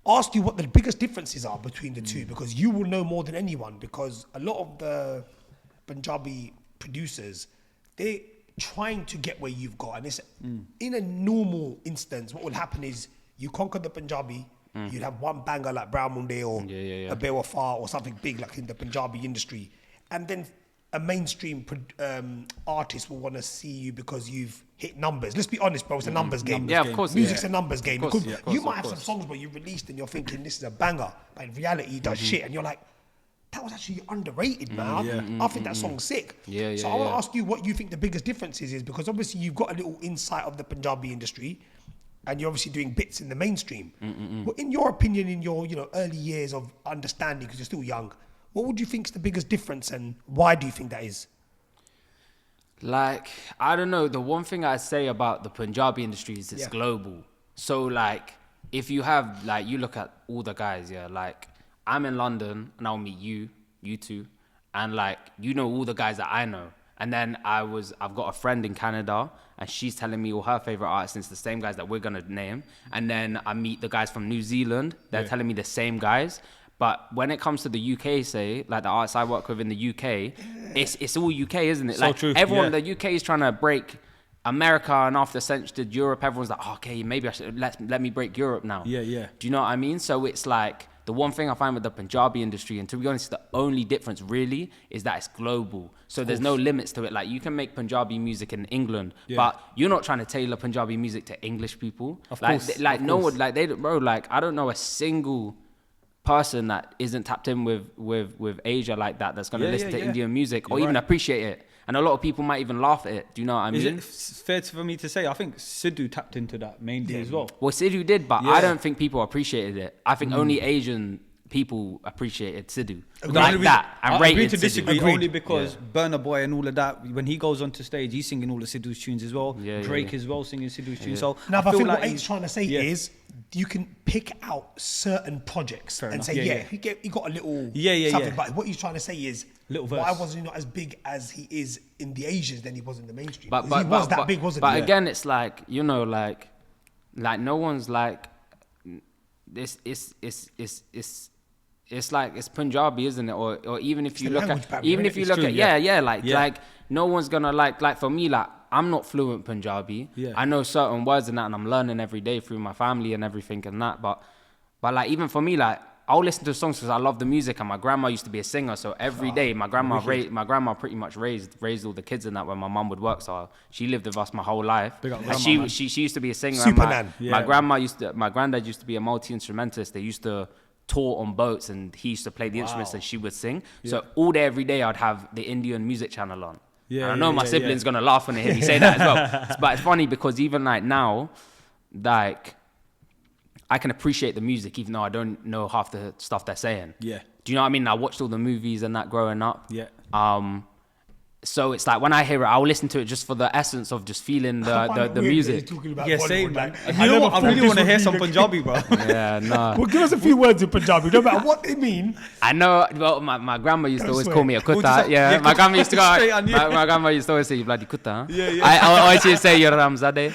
Speaker 2: ask you what the biggest differences are between the two, because you will know more than anyone. Because a lot of the Punjabi producers, they trying to get where you've got, and it's in a normal instance what will happen is you conquer the Punjabi, you'd have one banger like Brown Monday or a Bewafa or something big like in the Punjabi industry, and then a mainstream artist will want to see you because you've hit numbers. Let's be honest, bro, it's a numbers game.
Speaker 3: Of course.
Speaker 2: Music's a numbers game. Because you might have some songs where you released and you're thinking this is a banger, but in reality it does shit, and you're like, that was actually underrated, man. I think that song's sick. So I want to ask you what you think the biggest differences is, because obviously you've got a little insight of the Punjabi industry, and you're obviously doing bits in the mainstream. But in your opinion, in your early years of understanding, because you're still young, what would you think is the biggest difference, and why do you think that is?
Speaker 3: Like, I don't know. The one thing I say about the Punjabi industry is it's global. So like, if you have like, you look at all the guys, like. I'm in London and I'll meet you two, and like all the guys that I know. And then I've got a friend in Canada and she's telling me all her favorite artists, and it's the same guys that we're gonna name. And then I meet the guys from New Zealand, they're telling me the same guys. But when it comes to the UK, say, like the artists I work with in the UK, it's all UK, isn't it?
Speaker 1: So
Speaker 3: like
Speaker 1: true.
Speaker 3: Everyone in the UK is trying to break America, and after Cinch did Europe, everyone's like, okay, maybe I should let me break Europe now.
Speaker 1: Yeah, yeah.
Speaker 3: Do you know what I mean? So it's like the one thing I find with the Punjabi industry, and to be honest, the only difference really is that it's global. So there's no limits to it. Like you can make Punjabi music in England, but you're not trying to tailor Punjabi music to English people.
Speaker 1: Of course.
Speaker 3: No one, like they, bro, like I don't know a single person that isn't tapped in with Asia like that that's gonna listen to Indian music or even appreciate it. And a lot of people might even laugh at it. Do you know what I mean?
Speaker 1: Is it fair for me to say? I think Sidhu tapped into that mainly as well.
Speaker 3: Well, Sidhu did, but I don't think people appreciated it. I think only Asian people appreciated Sidhu. Like that. And
Speaker 1: I agree to disagree only because Burna Boy and all of that, when he goes onto stage, he's singing all of Sidhu's tunes as well. Drake as well singing Sidhu's tunes. So
Speaker 2: now, I think what Eight's trying to say is you can pick out certain projects and say, he got a little something. But what he's trying to say is,
Speaker 1: little verse.
Speaker 2: Why wasn't he not as big as he is in the Asians than he was in the mainstream?
Speaker 3: But
Speaker 2: he was that big, wasn't he?
Speaker 3: But again, it's like, you know, like no one's like, it's like it's Punjabi, isn't it? Or even if you look at like no one's gonna like for me, like I'm not fluent Punjabi. I know certain words and that, and I'm learning every day through my family and everything and that. But like even for me, like I'll listen to songs because I love the music, and my grandma used to be a singer, so every day my grandma pretty much raised all the kids in that when my mum would work, so she lived with us my whole life. And she used to be a singer. My granddad used to be a multi-instrumentalist. They used to tour on boats, and he used to play the instruments and she would sing. So all day every day I'd have the Indian music channel on. And I know my siblings gonna laugh when they hear me say that as well. But it's funny because even like now, like I can appreciate the music even though I don't know half the stuff they're saying. Do you know what I mean? I watched all the movies and that growing up. So it's like when I hear it, I'll listen to it just for the essence of just feeling the music.
Speaker 2: Same, man.
Speaker 1: You know what? I really want to hear some Punjabi, bro.
Speaker 2: Well, give us a few words in Punjabi, no matter what they mean.
Speaker 3: I know. Well, my grandma used to always call me a kutta. My grandma used to go. My grandma used to always say, "You bloody kutta." I always used to say, "You're Ramzadeh."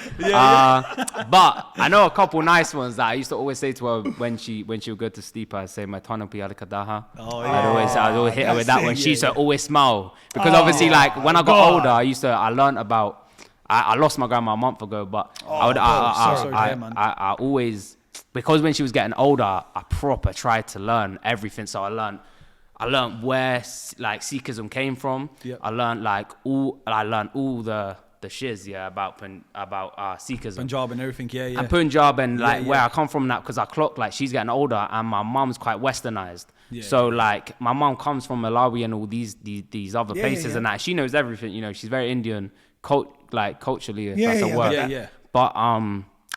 Speaker 3: But I know a couple nice ones that I used to always say to her when she would go to sleep. I'd say, "My tanu piyar kadaha." I'd always hit her with that one. She used to always smile because obviously, like when I got older, I learned about. I lost my grandma a month ago, but I always, because when she was getting older, I proper tried to learn everything. So I learned where like Sikhism came from. I learned all the shiz about Sikhism,
Speaker 1: Punjab and everything.
Speaker 3: And Punjab and where I come from now, because I clocked like she's getting older and my mum's quite westernized. So like my mum comes from Malawi and all these other places and that. She knows everything, you know. She's very Indian, culturally. If that's a word. But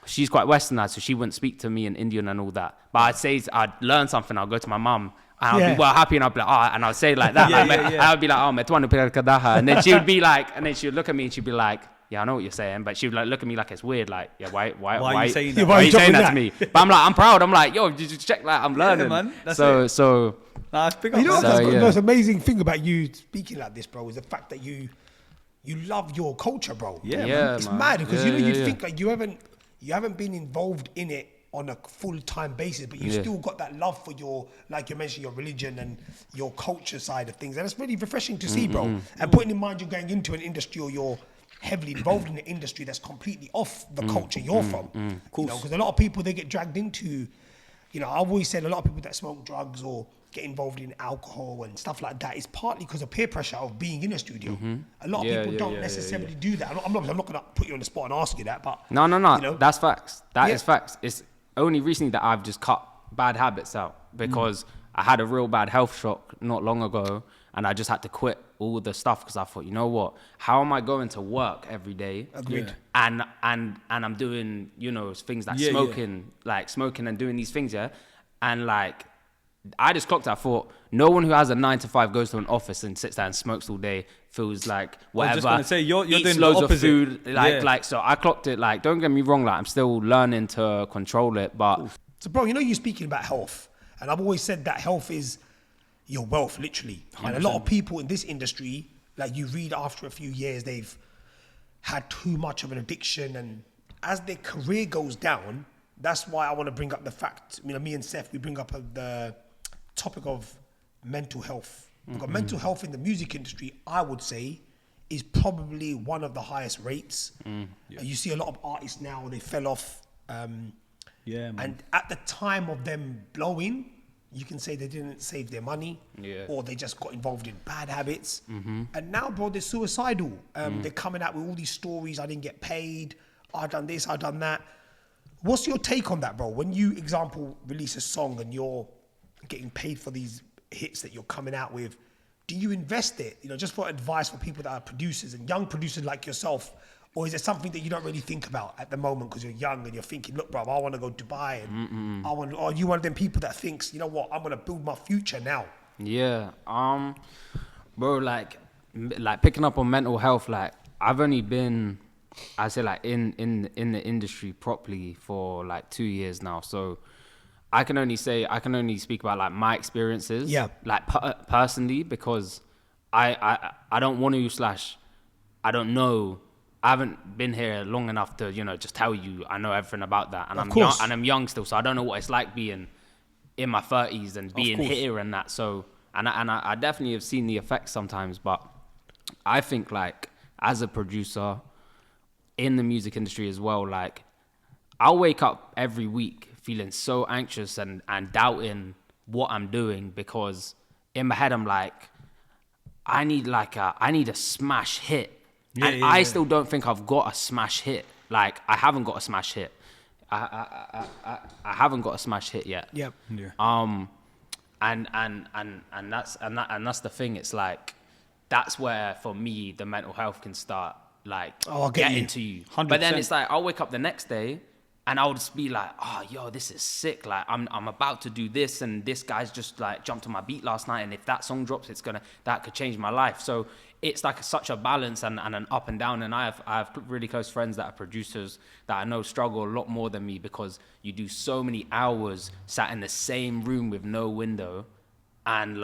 Speaker 3: she's quite westernized, so she wouldn't speak to me in Indian and all that. But I'd learn something. I'll go to my mum. And I'll be well happy, and I'll be like, and I'll say it like that. I'll be like, and then she would be like, and then she would look at me and she'd be like, yeah, I know what you're saying, but she would like look at me like it's weird, like, yeah, why are you saying that?
Speaker 2: Why are you saying
Speaker 3: that to me? But I'm like, I'm proud. I'm like, yo, just check, like, I'm learning.
Speaker 1: Man.
Speaker 3: So.
Speaker 2: You know, the most amazing thing about you speaking like this, bro, is the fact that you love your culture, bro.
Speaker 1: Man.
Speaker 2: It's mad because you'd think like you haven't been involved in it on a full-time basis, but you still got that love for your, like you mentioned, your religion and your culture side of things, and it's really refreshing to see, bro. And putting in mind you're going into an industry or you're heavily involved in an industry that's completely off the culture you're from. You know, because a lot of people, they get dragged into, you know, I've always said a lot of people that smoke drugs or get involved in alcohol and stuff like that is partly because of peer pressure of being in a studio. A lot of people don't necessarily do that. I'm not going to put you on the spot and ask you that, but
Speaker 3: no,
Speaker 2: you know,
Speaker 3: that's facts. That is facts. It's only recently that I've just cut bad habits out because I had a real bad health shock not long ago, and I just had to quit all the stuff because I thought, you know what? How am I going to work every day?
Speaker 2: Agreed.
Speaker 3: And I'm doing, you know, things like smoking and doing these things, and like. I just clocked. I thought no one who has a 9 to 5 goes to an office and sits there and smokes all day feels like whatever. I was just gonna say you're doing loads the opposite. Of food, like so. I clocked it. Like, don't get me wrong. Like, I'm still learning to control it, but
Speaker 2: so, bro, you know, you're speaking about health, and I've always said that health is your wealth, literally. 100%. And a lot of people in this industry, like you read after a few years, they've had too much of an addiction, and as their career goes down, that's why I want to bring up the fact. You know, me and Seff, we bring up the topic of mental health. Because mental health in the music industry, I would say, is probably one of the highest rates. You see a lot of artists now, they fell off.
Speaker 1: Yeah, man.
Speaker 2: And at the time of them blowing, you can say they didn't save their money, or they just got involved in bad habits. And now, bro, they're suicidal. They're coming out with all these stories. I didn't get paid. I done this. I done that. What's your take on that, bro? When you, example, release a song and you're getting paid for these hits that you're coming out with, do you invest it? You know, just for advice for people that are producers and young producers like yourself. Or is it something that you don't really think about at the moment because you're young and you're thinking, look, bro, I want to go Dubai, and or are you one of them people that thinks, you know what, I'm going to build my future now?
Speaker 3: Yeah, bro, like picking up on mental health, like I've only been, I say like in the industry properly for like 2 years now. So I can only speak about like my experiences, like personally, because I don't want to I don't know. I haven't been here long enough to, you know, just tell you I know everything about that. And I'm young still, so I don't know what it's like being in my 30s and being here and that. So, and I definitely have seen the effects sometimes, but I think like as a producer in the music industry as well, like I'll wake up every week feeling so anxious and doubting what I'm doing, because in my head I'm like, I need a smash hit. I still don't think I've got a smash hit. Like I haven't got a smash hit. I haven't got a smash hit yet.
Speaker 2: Yep.
Speaker 3: Yeah. And that's the thing. It's like that's where for me the mental health can start like getting to you. 100%. But then it's like I'll wake up the next day and I'll just be like, oh, yo, this is sick. Like I'm about to do this, and this guy's just like jumped on my beat last night, and if that song drops, that could change my life. So it's like such a balance and an up and down. And I have really close friends that are producers that I know struggle a lot more than me, because you do so many hours sat in the same room with no window, and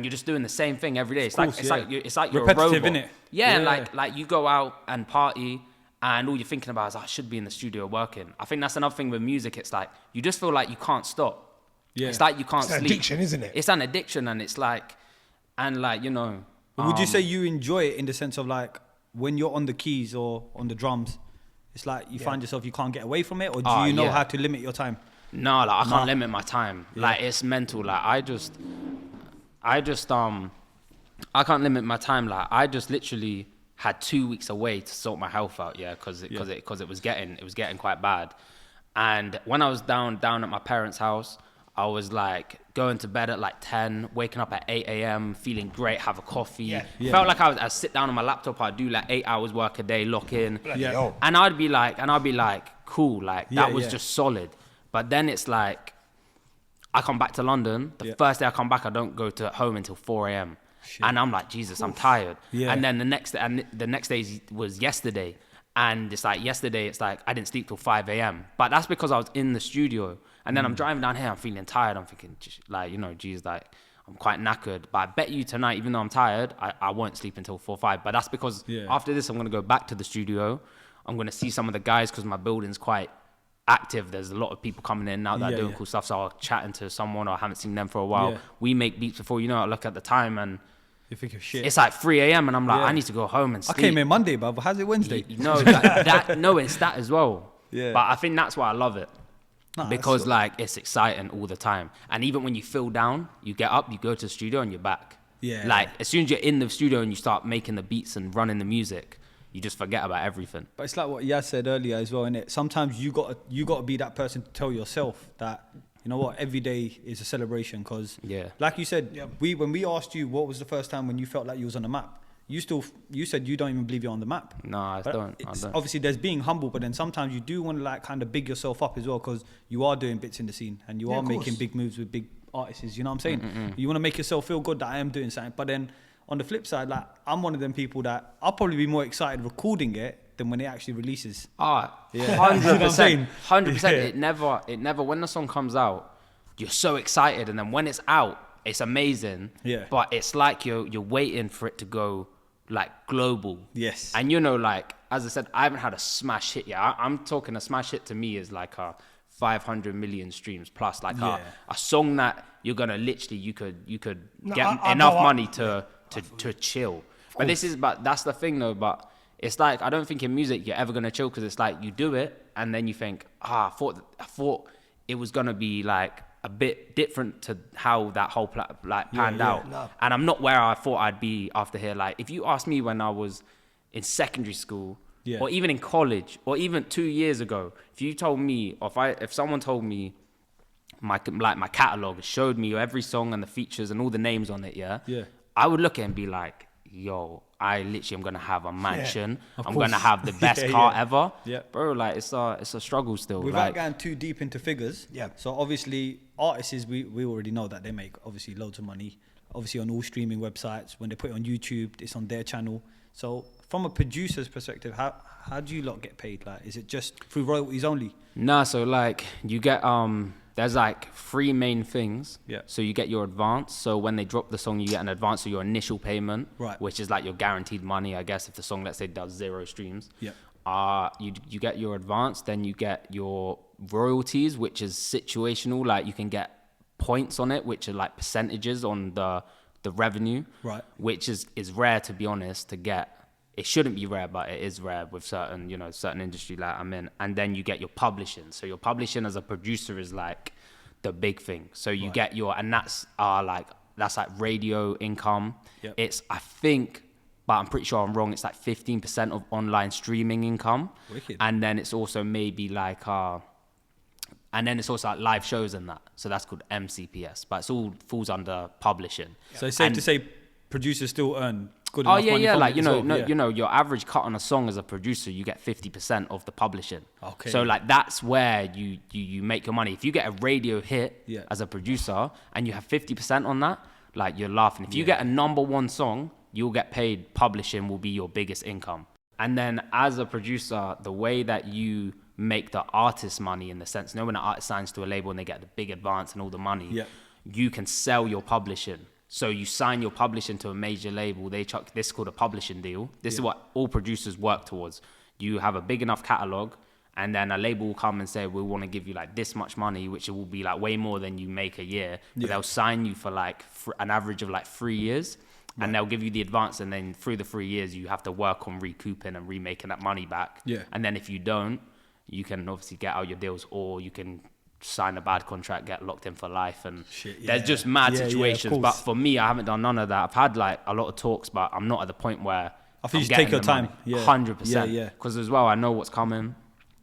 Speaker 3: you're just doing the same thing every day. It's like you're
Speaker 1: repetitive,
Speaker 3: a robot.
Speaker 1: innit?
Speaker 3: Yeah, and like you go out and party, and all you're thinking about is, I should be in the studio working. I think that's another thing with music. It's like you just feel like you can't stop. Yeah. It's like you can't sleep.
Speaker 2: It's an addiction, isn't it?
Speaker 3: It's an addiction, and it's like, you know.
Speaker 1: Would you say you enjoy it in the sense of like when you're on the keys or on the drums, it's like you find yourself you can't get away from it, or do you know how to limit your time?
Speaker 3: No, like I can't limit my time. Yeah. Like it's mental. Like I can't limit my time. Like I just literally had 2 weeks away to sort my health out. Yeah, because it was getting quite bad. And when I was down at my parents' house, I was like going to bed at like 10, waking up at 8 a.m, feeling great, have a coffee. Felt like I'd sit down on my laptop, I'd do like 8 hours work a day, lock in. And I'd be like, cool, like that was just solid. But then it's like, I come back to London, the first day I come back, I don't go to home until 4 a.m. And I'm like, Jesus, I'm tired. And then the next day was yesterday. And it's like yesterday, it's like I didn't sleep till 5 a.m. But that's because I was in the studio. And then I'm driving down here, I'm feeling tired. I'm thinking, like, you know, geez, like, I'm quite knackered. But I bet you tonight, even though I'm tired, I won't sleep until 4 or 5. But that's because after this, I'm going to go back to the studio. I'm going to see some of the guys because my building's quite active. There's a lot of people coming in now that are doing cool stuff. So I'll chatting to someone, or I haven't seen them for a while. We make beats before, you know, I look at the time and
Speaker 1: you think of shit.
Speaker 3: It's like 3 a.m. and I'm like, I need to go home and sleep.
Speaker 1: I came in Monday, but how's it Wednesday?
Speaker 3: No, it's that as well. Yeah. But I think that's why I love it. Because like it's exciting all the time. And even when you feel down, you get up, you go to the studio and you're back. Yeah. Like as soon as you're in the studio and you start making the beats and running the music, you just forget about everything.
Speaker 1: But it's like what Yazz said earlier as well, innit? Sometimes you gotta be that person to tell yourself that, you know what, every day is a celebration. Because like you said, when we asked you what was the first time when you felt like you was on the map, you said you don't even believe you're on the map.
Speaker 3: No, I don't.
Speaker 1: Obviously, there's being humble, but then sometimes you do want to like kind of big yourself up as well, because you are doing bits in the scene and you are making big moves with big artists. You know what I'm saying? You want to make yourself feel good that I am doing something. But then on the flip side, like I'm one of them people that I'll probably be more excited recording it than when it actually releases.
Speaker 3: 100%. 100%. It never. When the song comes out, you're so excited, and then when it's out, it's amazing. Yeah. But it's like you're waiting for it to go like global. Yes. And you know, like as I said, I haven't had a smash hit yet. I'm talking a smash hit to me is like a 500 million streams plus, like a song that you're gonna literally you could get enough money to chill. But that's the thing though. But it's like, I don't think in music you're ever gonna chill, because it's like you do it and then you think, I thought it was gonna be like a bit different to how that whole panned out. No. And I'm not where I thought I'd be after here. Like, if you asked me when I was in secondary school, or even in college, or even 2 years ago, if you told me, if someone told me my catalog, showed me every song and the features and all the names on it, I would look at it and be like, yo, I literally am gonna have a mansion. I'm gonna have the best car ever. Yeah, bro. Like, it's a struggle still.
Speaker 1: Without going too deep into figures. Yeah. So obviously, artists, we already know that they make obviously loads of money. Obviously, on all streaming websites, when they put it on YouTube, it's on their channel. So from a producer's perspective, how do you lot get paid? Like, is it just through royalties only?
Speaker 3: Nah. So like, you get there's like 3 main things. Yeah. So you get your advance. So when they drop the song, you get an advance of your initial payment, right, which is like your guaranteed money, I guess, if the song, let's say, does 0 streams. Yeah. You get your advance, then you get your royalties, which is situational. Like, you can get points on it, which are like percentages on the revenue. Right. Which is rare, to be honest, to get. It shouldn't be rare, but it is rare with certain industry like I'm in. And then you get your publishing. So your publishing as a producer is like the big thing. So you get and that's like radio income. Yep. It's, I think, but I'm pretty sure I'm wrong, it's like 15% of online streaming income. Wicked. And then it's also maybe like, and then it's also like live shows and that. So that's called MCPS, but it's all falls under publishing.
Speaker 1: So it's safe to say producers still earn good enough money.
Speaker 3: Like, your average cut on a song as a producer, you get 50% of the publishing. Okay. So like, that's where you make your money. If you get a radio hit as a producer and you have 50% on that, like, you're laughing. If you get a #1 song, you'll get paid. Publishing will be your biggest income. And then as a producer, the way that you make the artist money, in the sense, when an artist signs to a label and they get the big advance and all the money, you can sell your publishing. So you sign your publishing to a major label, this is called a publishing deal. This is what all producers work towards. You have a big enough catalog, and then a label will come and say, we want to give you like this much money, which will be like way more than you make a year. But they'll sign you for like an average of like 3 years, and they'll give you the advance, and then through the 3 years, you have to work on recouping and remaking that money back. Yeah. And then if you don't, you can obviously get out your deals, or you can sign a bad contract, get locked in for life, and there's just mad situations. But for me, I haven't done none of that. I've had like a lot of talks, but I'm not at the point where
Speaker 1: I think you take your time.
Speaker 3: 100%. Because as well, I know what's coming.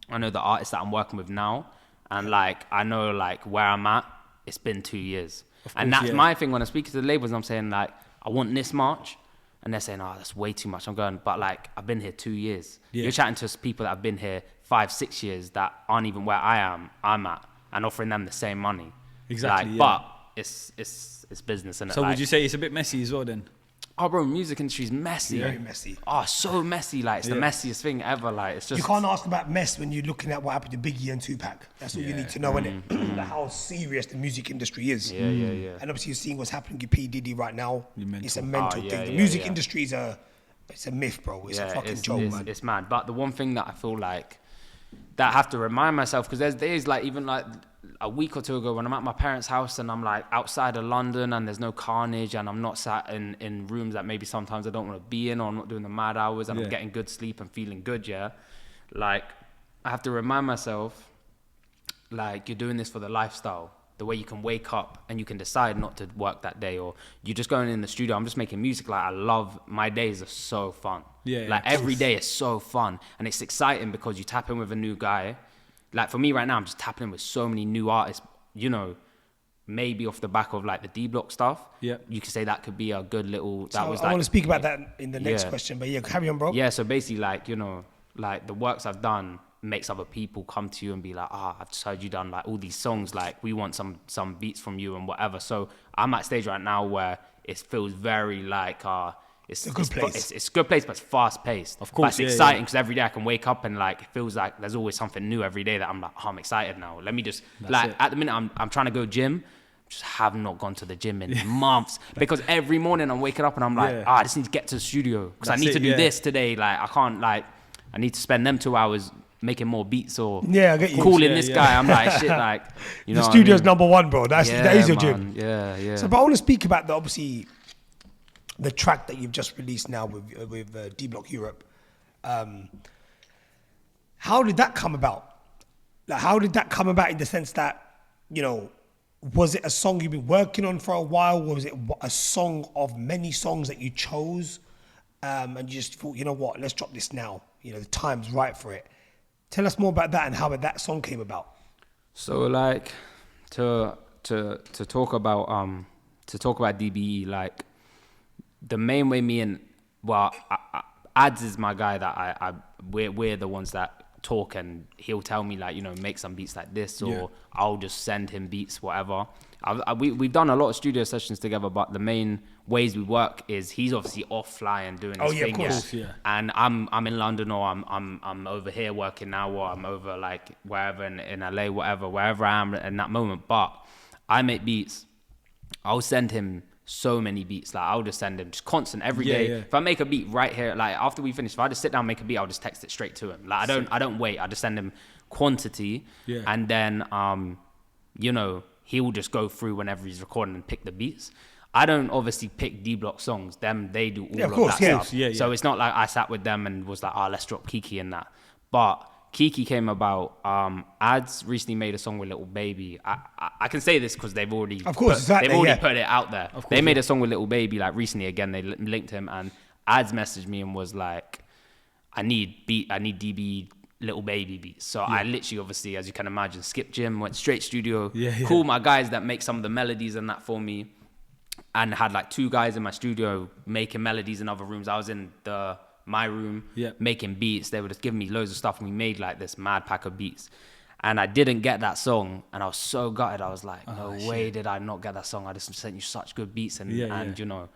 Speaker 3: I know the artists that I'm working with now, and like, I know like where I'm at. It's been 2 years, and that's my thing when I speak to the labels. I'm saying like, I want this much, and they're saying, oh, that's way too much. I'm going, but like, I've been here 2 years. You're chatting to people that have been here 5-6 years that aren't even where I'm at, and offering them the same money. Exactly. Like, but it's business, innit?
Speaker 1: So would you say it's a bit messy as well then?
Speaker 3: Oh, bro, music industry is messy.
Speaker 2: Very messy.
Speaker 3: Oh, so messy. Like, it's the messiest thing ever. Like, it's just...
Speaker 2: You can't ask about mess when you're looking at what happened to Biggie and Tupac. That's all you need to know, innit? How serious the music industry is.
Speaker 3: Yeah.
Speaker 2: And obviously you're seeing what's happening with P. Diddy right now. It's a mental thing. The music industry is it's a myth, bro. It's a fucking joke, man.
Speaker 3: It's mad. But the one thing that I feel like that I have to remind myself, because there's days like, even like a week or two ago, when I'm at my parents' house and I'm like outside of London and there's no carnage, and I'm not sat in rooms that maybe sometimes I don't want to be in, or I'm not doing the mad hours, and I'm getting good sleep and feeling good, like, I have to remind myself, like, you're doing this for the lifestyle. The way you can wake up and you can decide not to work that day, or you're just going in the studio. I'm just making music. Like, I love, my days are so fun. Like, every day is so fun, and it's exciting because you tap in with a new guy. Like, for me right now, I'm just tapping in with so many new artists, maybe off the back of like the D-Block stuff. You could say that could be a good little,
Speaker 2: I want to speak about that in the next question, but carry on, bro.
Speaker 3: So basically, like, like the works I've done makes other people come to you and be like, I've just heard you done like all these songs, like, we want some beats from you and whatever. So I'm at a stage right now where it feels very like, it's a good place. It's a good place, but it's fast paced. Of course, but it's exciting because every day I can wake up and like, it feels like there's always something new every day that I'm like, I'm excited now. Let me just at the minute I'm trying to go gym. Just have not gone to the gym in months, because every morning I'm waking up and I'm like, I just need to get to the studio because I need to do this today. Like, I can't, like, I need to spend them 2 hours making more beats or
Speaker 2: I get you.
Speaker 3: Calling this guy. I'm like, shit, like,
Speaker 2: the studio's #1, bro. That is your gym.
Speaker 3: Yeah.
Speaker 2: So, but I want to speak about obviously the track that you've just released now with D Block Europe. How did that come about? Like, how did that come about in the sense that, you know, was it a song you've been working on for a while? Or was it a song of many songs that you chose? And you just thought, you know what, let's drop this now. You know, the time's right for it. Tell us more about that and how that song came about.
Speaker 3: So like to talk about DBE, like the main way Adz is my guy that we're the ones that talk, and he'll tell me like, you know, make some beats like this, or I'll just send him beats, whatever. We've done a lot of studio sessions together, but the main ways we work is he's obviously off flying doing his thing,
Speaker 2: of course.
Speaker 3: And I'm in London, or I'm over here working now, or I'm over like wherever in LA, wherever I am in that moment. But I make beats. I'll send him so many beats. Like I'll just send him just constant every day. If I make a beat right here, like after we finish, if I just sit down and make a beat, I'll just text it straight to him. Like I don't wait. I just send him quantity, and then you know, he will just go through whenever he's recording and pick the beats. I don't obviously pick D Block songs. They do all of that stuff. So it's not like I sat with them and was like, let's drop KiKi in that. But KiKi came about. Adz recently made a song with Little Baby. I can say this because they've already put it out there. They made a song with Little Baby like recently. Again, they linked him, and Adz messaged me and was like, I need DB Little Baby beats. So I literally, obviously, as you can imagine, skipped gym, went straight studio, called my guys that make some of the melodies and that for me, and had like 2 guys in my studio making melodies in other rooms. I was in my room making beats. They were just giving me loads of stuff, and we made like this mad pack of beats. And I didn't get that song, and I was so gutted. I was like, no way did I not get that song. I just sent you such good beats and you know,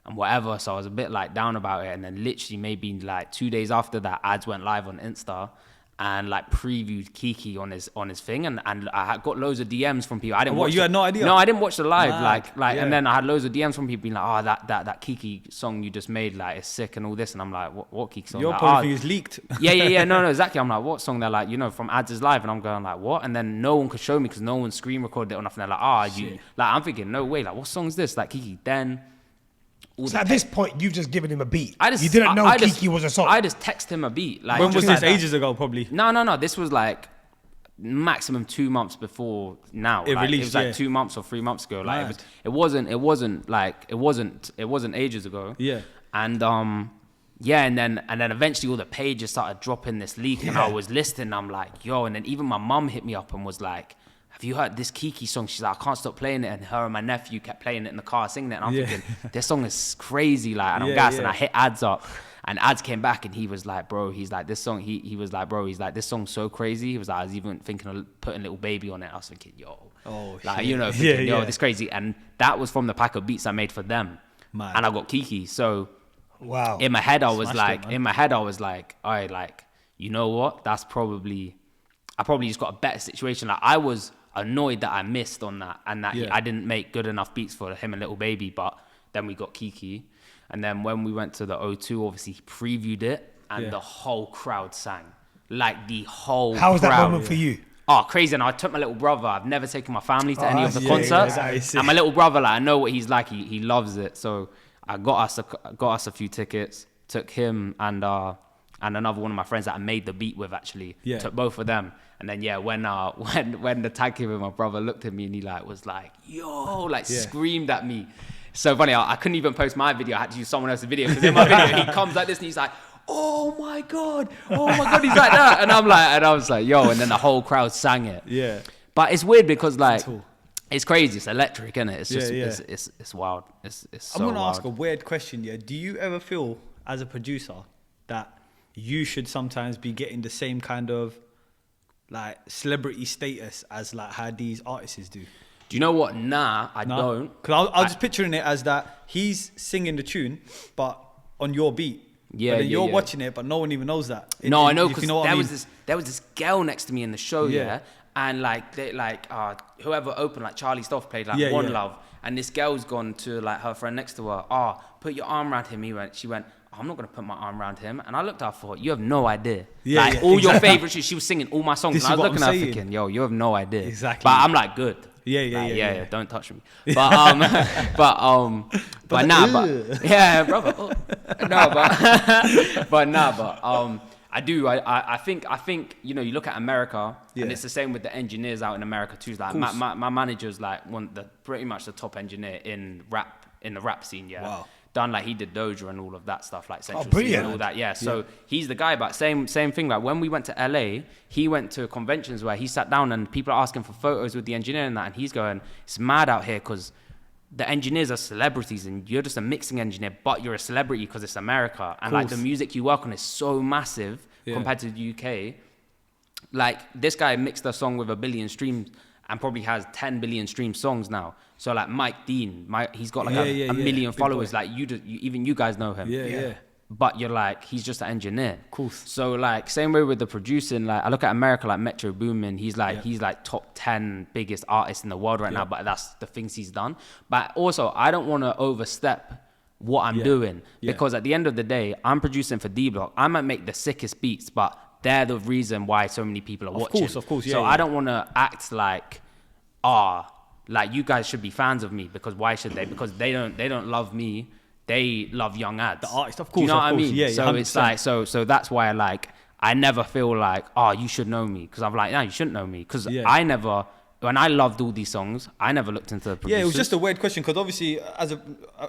Speaker 3: and whatever. So I was a bit like down about it. And then literally maybe like 2 days after that, Adz went live on Insta and like previewed KiKi on his thing, and I had got loads of DMs from people. I didn't. You
Speaker 1: had no idea?
Speaker 3: No, I didn't watch the live. And then I had loads of DMs from people being like, that KiKi song you just made, like, is sick and all this, and I'm like, what KiKi song?
Speaker 1: Your
Speaker 3: like,
Speaker 1: probably is leaked.
Speaker 3: No, exactly. I'm like, what song? They're like, you know, from Adz's live, and I'm going like, what? And then no one could show me because no one screen recorded it or nothing. They're like, you like, I'm thinking, no way, like, what song is this? Like KiKi. Then.
Speaker 2: So at this point, you've just given him a beat. You didn't know KiKi was a song.
Speaker 3: I just text him a beat. Like,
Speaker 1: when was this? Ages ago, probably.
Speaker 3: No. This was like maximum 2 months before now. It
Speaker 1: released.
Speaker 3: It was like 2 months or 3 months ago. Like it wasn't ages ago.
Speaker 1: Yeah.
Speaker 3: And and then eventually all the pages started dropping this leak, and I was listening. I'm like, yo, and then even my mum hit me up and was like, have you heard this KiKi song? She's like, I can't stop playing it. And her and my nephew kept playing it in the car, singing it. And I'm thinking, this song is crazy. Like, and I'm gassed. And I hit Adz up. And Adz came back and he was like, bro, he's like, this song, he was like, bro, he's like, this song's so crazy. He was like, I was even thinking of putting Little Baby on it. I was thinking, you know, this crazy. And that was from the pack of beats I made for them. Man. And I got KiKi. So in my head, I was like, all right, like, you know what? I probably just got a better situation. Like, I was annoyed that I missed on that, and that I didn't make good enough beats for him and Little Baby. But then we got KiKi, and then when we went to the O2, obviously he previewed it, and the whole crowd sang. Like, the whole
Speaker 2: How was
Speaker 3: crowd.
Speaker 2: that moment for you?
Speaker 3: Oh, crazy. And I took my little brother. I've never taken my family to any of the concerts. And my little brother, like, I know what he's like. He loves it. So I got us a few tickets, took him and another one of my friends that I made the beat with, actually. Took both of them. And then when the tag came in, my brother looked at me and he like was like, yo, like screamed at me. So funny, I couldn't even post my video. I had to use someone else's video, because in my video he comes like this and he's like, oh my god, he's like that. And I was like, yo, and then the whole crowd sang it. Yeah. But it's weird because like it's crazy, it's electric, isn't it? It's just it's wild. It's so
Speaker 1: I'm gonna
Speaker 3: wild.
Speaker 1: ask a weird question, Do you ever feel as a producer that you should sometimes be getting the same kind of like celebrity status as like how these artists do?
Speaker 3: Do you know what? Nah, I don't.
Speaker 1: Because I was just picturing it as that he's singing the tune, but on your beat.
Speaker 3: Yeah,
Speaker 1: but then you're watching it, but no one even knows that.
Speaker 3: I know, because there was this girl next to me in the show, and like whoever opened, like Charlie Stoff played like One Love, and this girl's gone to like her friend next to her. Put your arm around him. She went. I'm not going to put my arm around him. And I looked at her, thought, you have no idea. Your favorites, she was singing all my songs. And I was looking at her thinking, yo, you have no idea.
Speaker 1: Exactly.
Speaker 3: But I'm like, good. Yeah, don't touch me. But I do. I think you know, you look at America, and it's the same with the engineers out in America too. Like my manager's like pretty much the top engineer in the rap scene. Yeah.
Speaker 1: Wow.
Speaker 3: Done like he did Doja and all of that stuff, like Central
Speaker 2: brilliant.
Speaker 3: C and all that. Yeah. So he's the guy. But same thing. Like when we went to LA, he went to conventions where he sat down and people are asking for photos with the engineer and that, and he's going, "It's mad out here because the engineers are celebrities and you're just a mixing engineer, but you're a celebrity because it's America. And like the music you work on is so massive compared to the UK. Like this guy mixed a song with 1 billion streams and probably has 10 billion stream songs now. So like Mike Dean, he's got like a million followers. Like even you guys know him.
Speaker 1: Yeah.
Speaker 3: But you're like, he's just an engineer.
Speaker 1: Cool.
Speaker 3: So like, same way with the producing, like I look at America, like Metro Boomin, he's like top 10 biggest artists in the world right now, but that's the things he's done. But also, I don't want to overstep what I'm doing because at the end of the day, I'm producing for D-Block. I might make the sickest beats, but they're the reason why so many people are watching.
Speaker 1: Of course.
Speaker 3: So I don't want to act like, like you guys should be fans of me because why should they? Because they don't love me. They love Young Adz.
Speaker 1: The artist, of course.
Speaker 3: Do you know what I mean?
Speaker 1: Yeah,
Speaker 3: so
Speaker 1: 100%.
Speaker 3: it's like, so that's why I never feel like, you should know me. Because I'm like, no, you shouldn't know me. Because when I loved all these songs, I never looked into the producers.
Speaker 1: Yeah, it was just a weird question because obviously,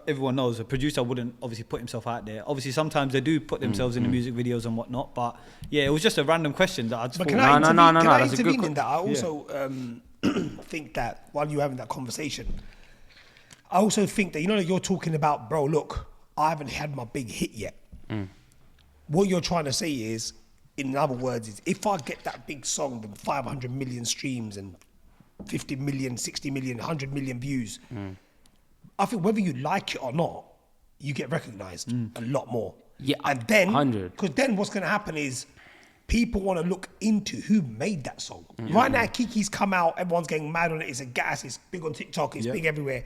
Speaker 1: everyone knows, a producer wouldn't obviously put himself out there. Obviously, sometimes they do put themselves in the music videos and whatnot. But yeah, it was just a random question that I just thought.
Speaker 2: Can I intervene in that? I also think that while you're having that conversation, I also think that, you know, you're talking about, bro, look, I haven't had my big hit yet. What you're trying to say is, in other words, is if I get that big song with 500 million streams and 50 million, 60 million, 100 million views, I think whether you like it or not, you get recognized a lot more.
Speaker 3: Yeah,
Speaker 2: and then,
Speaker 3: 100.
Speaker 2: because then what's going to happen is people want to look into who made that song. Right now, KiKi's come out, everyone's getting mad on it. It's a gas, it's big on TikTok, it's big everywhere.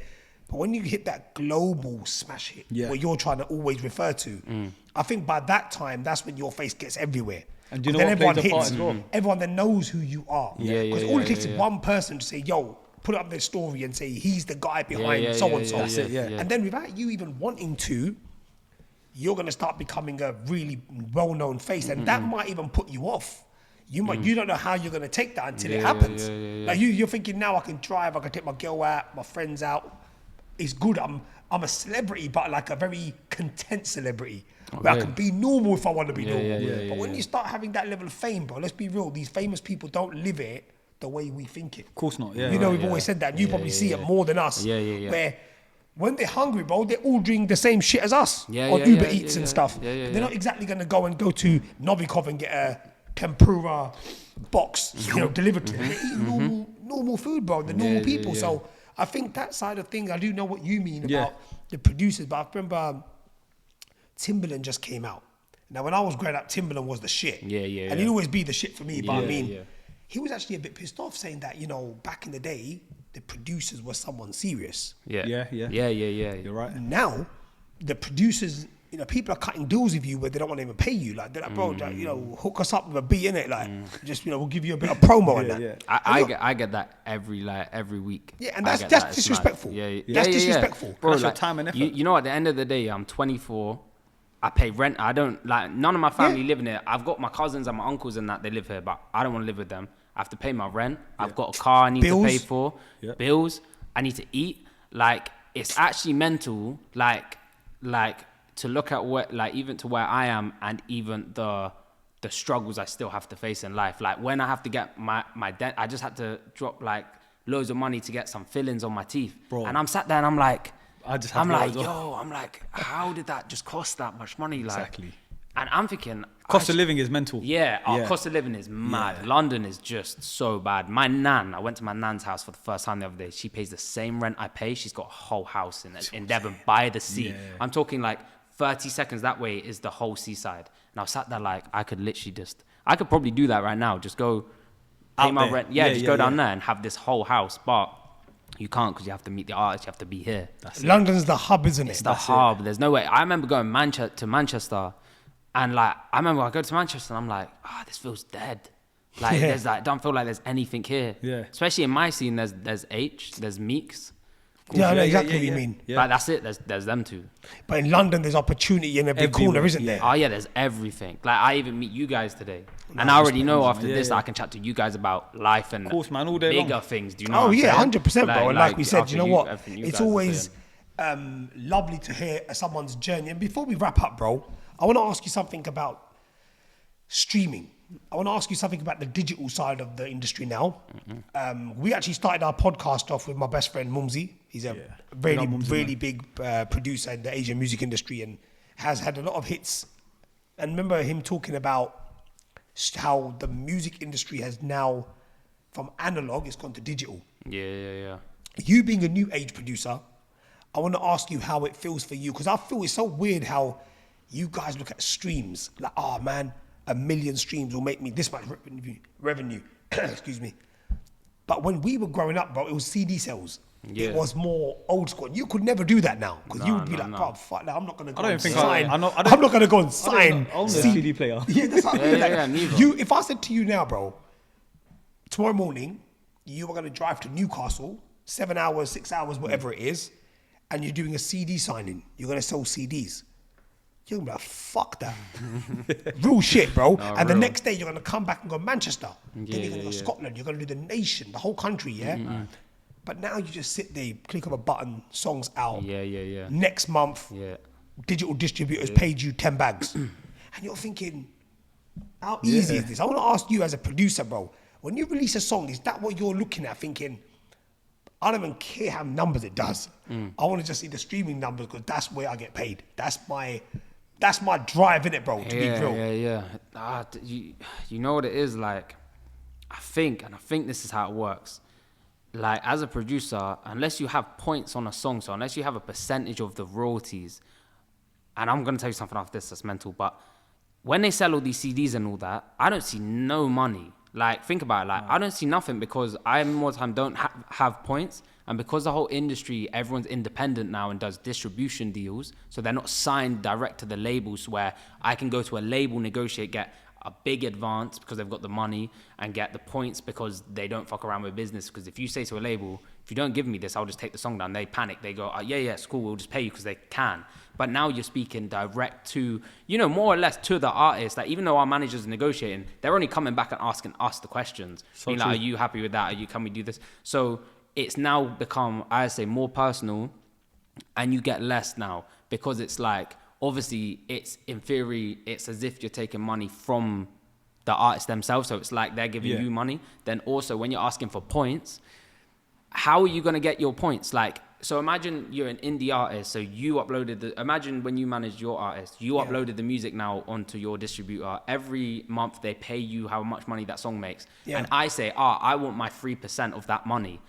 Speaker 2: But when you hit that global smash hit, what you're trying to always refer to, I think by that time, that's when your face gets everywhere.
Speaker 1: And do you know what plays a part as well?
Speaker 2: Everyone then knows who you are. Because all it takes is one person to say, yo, put up their story and say, he's the guy behind so-and-so.
Speaker 1: That's it,
Speaker 2: And then without you even wanting to, you're going to start becoming a really well-known face. And that might even put you off. You don't know how you're going to take that until it happens. Like you're thinking, now I can drive, I can take my girl out, my friends out. It's good. I'm a celebrity, but like a very content celebrity. Where I can be normal if I want to be normal. But when you start having that level of fame, bro, let's be real. These famous people don't live it the way we think it.
Speaker 1: Of course not.
Speaker 2: You know, we've always said that. And you probably see it more than us. Where when they're hungry, bro, they're all doing the same shit as us on Uber Eats and stuff. They're not exactly going to go to Novikov and get a tempura box, delivered to them. They eat normal food, bro. They're normal people. So I think that side of things, I do know what you mean about the producers, but I remember Timbaland just came out. Now, when I was growing up, Timbaland was the shit. And he'd always be the shit for me, but he was actually a bit pissed off saying that, back in the day, the producers were someone serious.
Speaker 1: Yeah.
Speaker 3: You're
Speaker 1: right.
Speaker 2: Now, the producers, people are cutting deals with you where they don't want to even pay you. Like, they're like, bro, hook us up with a beat, innit? Like, just, we'll give you a bit of promo on that.
Speaker 3: I get that every week.
Speaker 2: Yeah, and that's disrespectful. That's disrespectful.
Speaker 3: Bro,
Speaker 1: that's your time and effort.
Speaker 3: You know, at the end of the day, I'm 24. I pay rent. I don't, none of my family live in here. I've got my cousins and my uncles and that, they live here, but I don't want to live with them. I have to pay my rent. I've got a car I need to pay for. Bills. I need to eat. Like, it's actually mental, like to look at what, even to where I am and even the struggles I still have to face in life. Like, when I have to get my dent, I just had to drop, loads of money to get some fillings on my teeth. Bro. And I'm sat there and I'm like, how did that just cost that much money?
Speaker 1: Exactly.
Speaker 3: And I'm thinking,
Speaker 1: cost of living is mental.
Speaker 3: Cost of living is mad. London is just so bad. My nan, I went to my nan's house for the first time the other day. She pays the same rent I pay. She's got a whole house in Devon by the sea. I'm talking 30 seconds that way is the whole seaside. And I was sat there I could literally I could probably do that right now. Just go pay my rent. Just go down there and have this whole house. But you can't because you have to meet the artists. You have to be here.
Speaker 2: London's the hub, isn't it?
Speaker 3: It's the hub. There's no way. I remember going to Manchester, and I remember I go to Manchester and I'm like, this feels dead. Like there's like, don't feel like there's anything here.
Speaker 1: Yeah.
Speaker 3: Especially in my scene, there's H, there's Meeks.
Speaker 2: Yeah, I know exactly what you mean.
Speaker 3: Yeah. Like that's it. There's them two.
Speaker 2: But in London, there's opportunity in every corner, isn't there?
Speaker 3: Oh yeah, there's everything. Like I even meet you guys today, and I already know after this I can chat to you guys about life and
Speaker 1: of course, man, all day
Speaker 3: bigger
Speaker 1: long.
Speaker 3: things. Do you know?
Speaker 2: Oh yeah, 100%, bro. And like we said,
Speaker 3: after
Speaker 2: you know what?
Speaker 3: everything you
Speaker 2: It's
Speaker 3: guys are
Speaker 2: always
Speaker 3: saying.
Speaker 2: lovely to hear someone's journey. And before we wrap up, bro, I want to ask you something about streaming. I want to ask you something about the digital side of the industry now. We actually started our podcast off with my best friend Mumsy. He's a really big producer in the Asian music industry and has had a lot of hits. And remember him talking about how the music industry has now, from analog, it's gone to digital.
Speaker 3: Yeah.
Speaker 2: You being a new age producer, I want to ask you how it feels for you, because I feel it's so weird how you guys look at streams like, oh man, 1 million streams will make me this much revenue. Excuse me. But when we were growing up, bro, it was CD sales. Yeah. It was more old school. You could never do that now, because you would be like, bro, fuck that. I'm not going to go and sign. I'm not going to go and sign.
Speaker 1: I own a CD player.
Speaker 2: Yeah, that's what I mean.
Speaker 3: Neither.
Speaker 2: If I said to you now, bro, tomorrow morning, you are going to drive to Newcastle, 7 hours, 6 hours, whatever it is, and you're doing a CD signing, you're going to sell CDs. You're going to be like, fuck that. Real shit, bro. No, and the next day, you're going to come back and go Manchester. Then you're going to go Scotland. You're going to do the nation, the whole country, yeah? Mm-hmm. But now you just sit there, click on a button, songs out.
Speaker 3: Yeah.
Speaker 2: Next month, digital distributors paid you 10 bags. And you're thinking, how easy is this? I want to ask you as a producer, bro, when you release a song, is that what you're looking at thinking, I don't even care how many numbers it does. I want to just see the streaming numbers, because that's where I get paid. That's my drive, innit, bro, to be real.
Speaker 3: Yeah. You know what it is, like, I think this is how it works. Like, as a producer, unless you have points on a song, so unless you have a percentage of the royalties, and I'm going to tell you something after this that's mental, but when they sell all these CDs and all that, I don't see no money. Like, think about it. Like, I don't see nothing, because I more time don't have points. And because the whole industry, everyone's independent now and does distribution deals, so they're not signed direct to the labels, where I can go to a label, negotiate, get a big advance because they've got the money, and get the points because they don't fuck around with business. Because if you say to a label, if you don't give me this, I'll just take the song down, they panic. They go, yeah, it's cool, we'll just pay you, because they can. But now you're speaking direct to, more or less to the artist. Like, even though our managers are negotiating, they're only coming back and asking us the questions. So like, are you happy with that? Can we do this? So it's now become, I say, more personal, and you get less now, because it's like, obviously, it's in theory, it's as if you're taking money from the artists themselves. So it's like they're giving you money. Then also, when you're asking for points, how are you going to get your points? Like, so imagine you're an indie artist. So you uploaded imagine when you managed your artist, you uploaded the music now onto your distributor. Every month they pay you how much money that song makes. Yeah. And I say, I want my 3% of that money.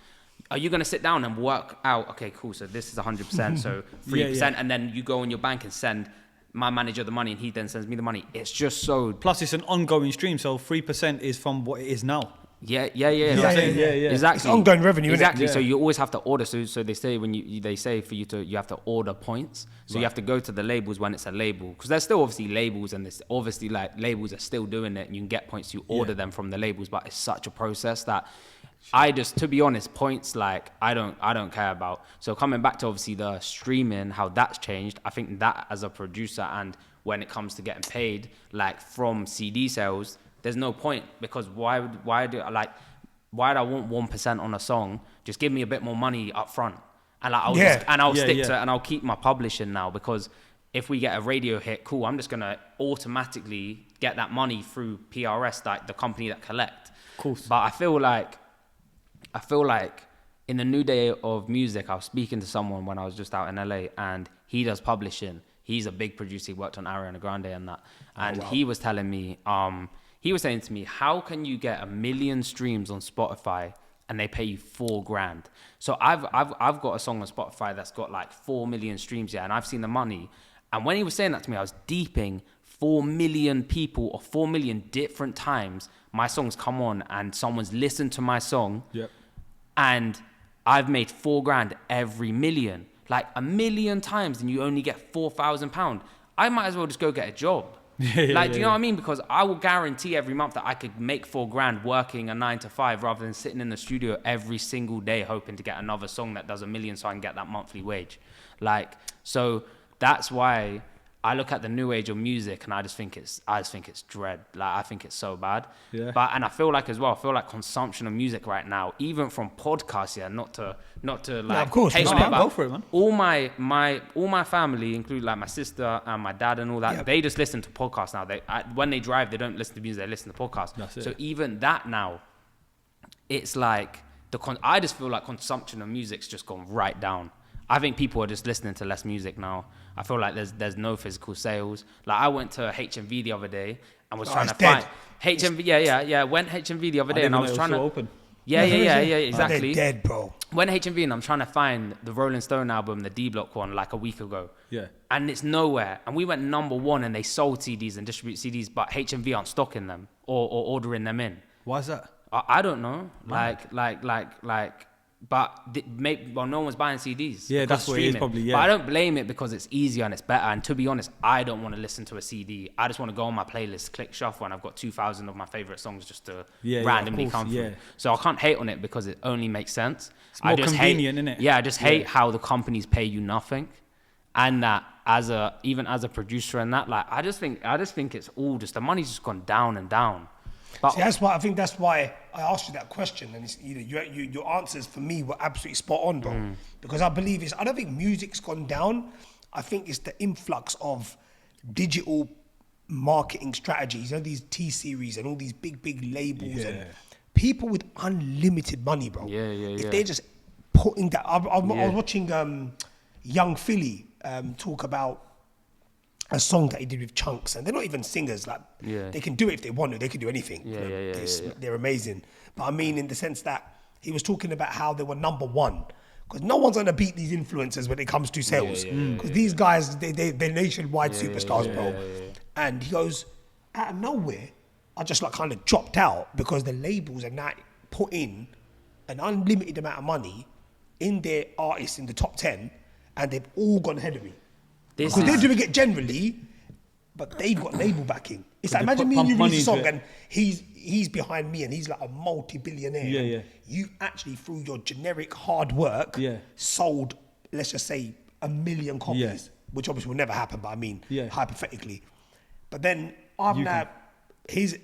Speaker 3: Are you going to sit down and work out, okay, cool, so this is 100%, so 3%, and then you go on your bank and send my manager the money, and he then sends me the money? It's just so...
Speaker 1: Plus, it's an ongoing stream, so 3% is from what it is now.
Speaker 3: Yeah.
Speaker 1: Exactly.
Speaker 2: It's ongoing revenue,
Speaker 3: exactly.
Speaker 2: Isn't it?
Speaker 3: So you always have to order. So they say you have to order points. So you have to go to the labels when it's a label, because there's still obviously labels, and there's obviously like labels are still doing it, and you can get points. You order them from the labels, but it's such a process that to be honest, points like I don't care about. So coming back to obviously the streaming, how that's changed, I think that as a producer, and when it comes to getting paid like from CD sales, there's no point, because why do I want 1% on a song? Just give me a bit more money up front, and like, I'll stick to it, and I'll keep my publishing now, because if we get a radio hit, cool, I'm just gonna automatically get that money through PRS, like the company that collect.
Speaker 1: Of course.
Speaker 3: But I feel like in the new day of music, I was speaking to someone when I was just out in LA, and he does publishing. He's a big producer. He worked on Ariana Grande and that. And he was telling me, he was saying to me, how can you get 1 million streams on Spotify and they pay you $4,000? So I've got a song on Spotify that's got like 4 million streams, and I've seen the money. And when he was saying that to me, I was deeping 4 million people, or 4 million different times my songs come on, and someone's listened to my song.
Speaker 1: Yep.
Speaker 3: And I've made $4,000 every million, like 1 million times, and you only get £4,000. I might as well just go get a job. Do you know what I mean? Because I will guarantee every month that I could make $4,000 working a 9 to 5 rather than sitting in the studio every single day hoping to get another song that does $1 million so I can get that monthly wage. Like, so that's why I look at the new age of music and I just think it's dread. Like, I think it's so bad. Yeah. And I feel like as well, consumption of music right now, even from podcasts, not to like,
Speaker 2: of course,
Speaker 1: go for it, man.
Speaker 3: All my family, including like my sister and my dad and all that, they just listen to podcasts now. When they drive, they don't listen to music, they listen to podcasts. That's it. So even that now, it's like I just feel like consumption of music's just gone right down. I think people are just listening to less music now. I feel like there's no physical sales. Like, I went to HMV the other day and was trying to find HMV. Yeah. Went HMV the other day and I was trying to open. Yeah, exactly.
Speaker 2: They're dead, bro.
Speaker 3: Went HMV and I'm trying to find the Rolling Stone album, the D Block one, like a week ago.
Speaker 1: Yeah.
Speaker 3: And it's nowhere. And we went number 1 and they sold CDs and distribute CDs, but HMV aren't stocking them or ordering them in.
Speaker 1: Why is that?
Speaker 3: I don't know. But no one's buying CDs.
Speaker 1: Yeah, that's what it is probably, yeah.
Speaker 3: But I don't blame it because it's easier and it's better. And to be honest, I don't want to listen to a CD. I just want to go on my playlist, click shuffle, and I've got 2,000 of my favorite songs just to randomly come through. Yeah. So I can't hate on it because it only makes sense.
Speaker 1: It's more convenient, isn't it?
Speaker 3: Yeah, I just hate how the companies pay you nothing. And that even as a producer and that, like, I just think it's all just, the money's just gone down and down.
Speaker 2: But see, that's why I asked you that question, and it's, your answers for me were absolutely spot on, bro. Because I believe I don't think music's gone down. I think it's the influx of digital marketing strategies. These T-series and all these big labels and people with unlimited money, bro. If they're just putting that, I was watching Young Philly talk about a song that he did with Chunks, and they're not even singers. Like, they can do it if they want to. They can do anything. They're amazing. But I mean, in the sense that he was talking about how they were number 1, because no one's gonna beat these influencers when it comes to sales. Because these guys, they're nationwide superstars, bro. And he goes, out of nowhere, I just like kind of dropped out because the labels are now put in an unlimited amount of money in their artists in the top 10, and they've all gone ahead of me. Because they're doing it generally, but they've got label backing. It's like, imagine me and you release a song and he's behind me and he's like a multi-billionaire. You actually, through your generic hard work, sold, let's just say, 1 million copies, which obviously will never happen, but I mean, hypothetically. But then as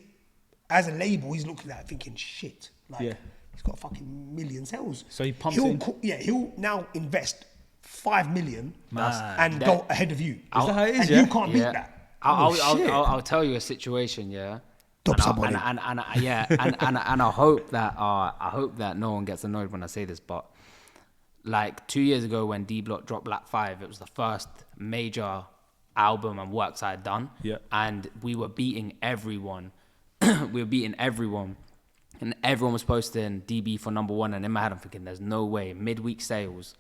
Speaker 2: a label, he's looking at it thinking, shit, like, he's got a fucking million sales.
Speaker 1: So he pumps in.
Speaker 2: He'll now invest 5 million and go ahead of you.
Speaker 1: Is that how it is?
Speaker 2: And you can't beat that.
Speaker 3: I'll tell you a situation, and I hope that no one gets annoyed when I say this, but like 2 years ago when D Block dropped Black 5, it was the first major album and works I had done, and we were beating everyone. And everyone was posting DB for number 1, and in my head I'm thinking, there's no way midweek sales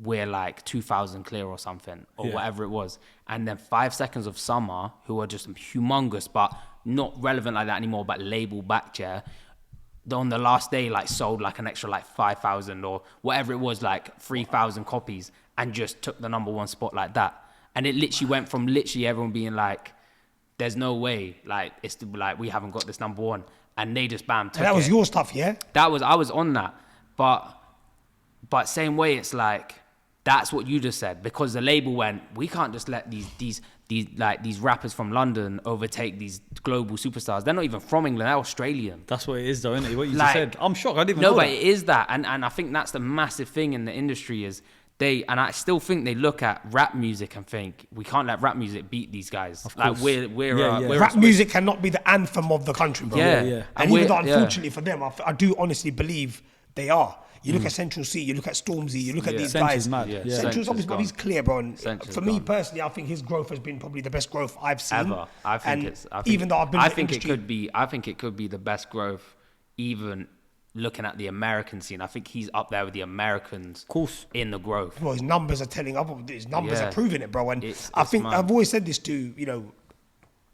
Speaker 3: we're like 2,000 clear or something, or whatever it was. And then 5 Seconds of Summer, who are just humongous, but not relevant like that anymore, but label back, on the last day, like, sold like an extra like 5,000 or whatever it was, like 3,000 copies, and just took the number 1 spot like that. And it literally went from everyone being like, there's no way, like, it's like, we haven't got this number 1. And they just took
Speaker 2: that was your stuff, yeah?
Speaker 3: I was on that. But same way, it's like, that's what you just said, because the label went, we can't just let these rappers from London overtake these global superstars. They're not even from England, they're Australian.
Speaker 1: That's what it is though, isn't it? What you just said. I'm shocked, I didn't even know that.
Speaker 3: No, but it is that. And I think that's the massive thing in the industry is and I still think they look at rap music and think, we can't let rap music beat these guys.
Speaker 1: Of
Speaker 3: like,
Speaker 1: course.
Speaker 3: we're
Speaker 2: rap music cannot be the anthem of the country, bro.
Speaker 3: Yeah.
Speaker 2: And even though, unfortunately for them, I do honestly believe they are. You look at Central C, you look at Stormzy, you look at these guys. Central's obviously, he's clear, bro. And for me personally, I think his growth has been probably the best growth I've seen
Speaker 3: ever. I think it could be the best growth, even looking at the American scene. I think he's up there with the Americans,
Speaker 1: of course,
Speaker 3: in the growth.
Speaker 2: Well, his numbers are telling up. His numbers are proving it, bro. And I think I've always said this to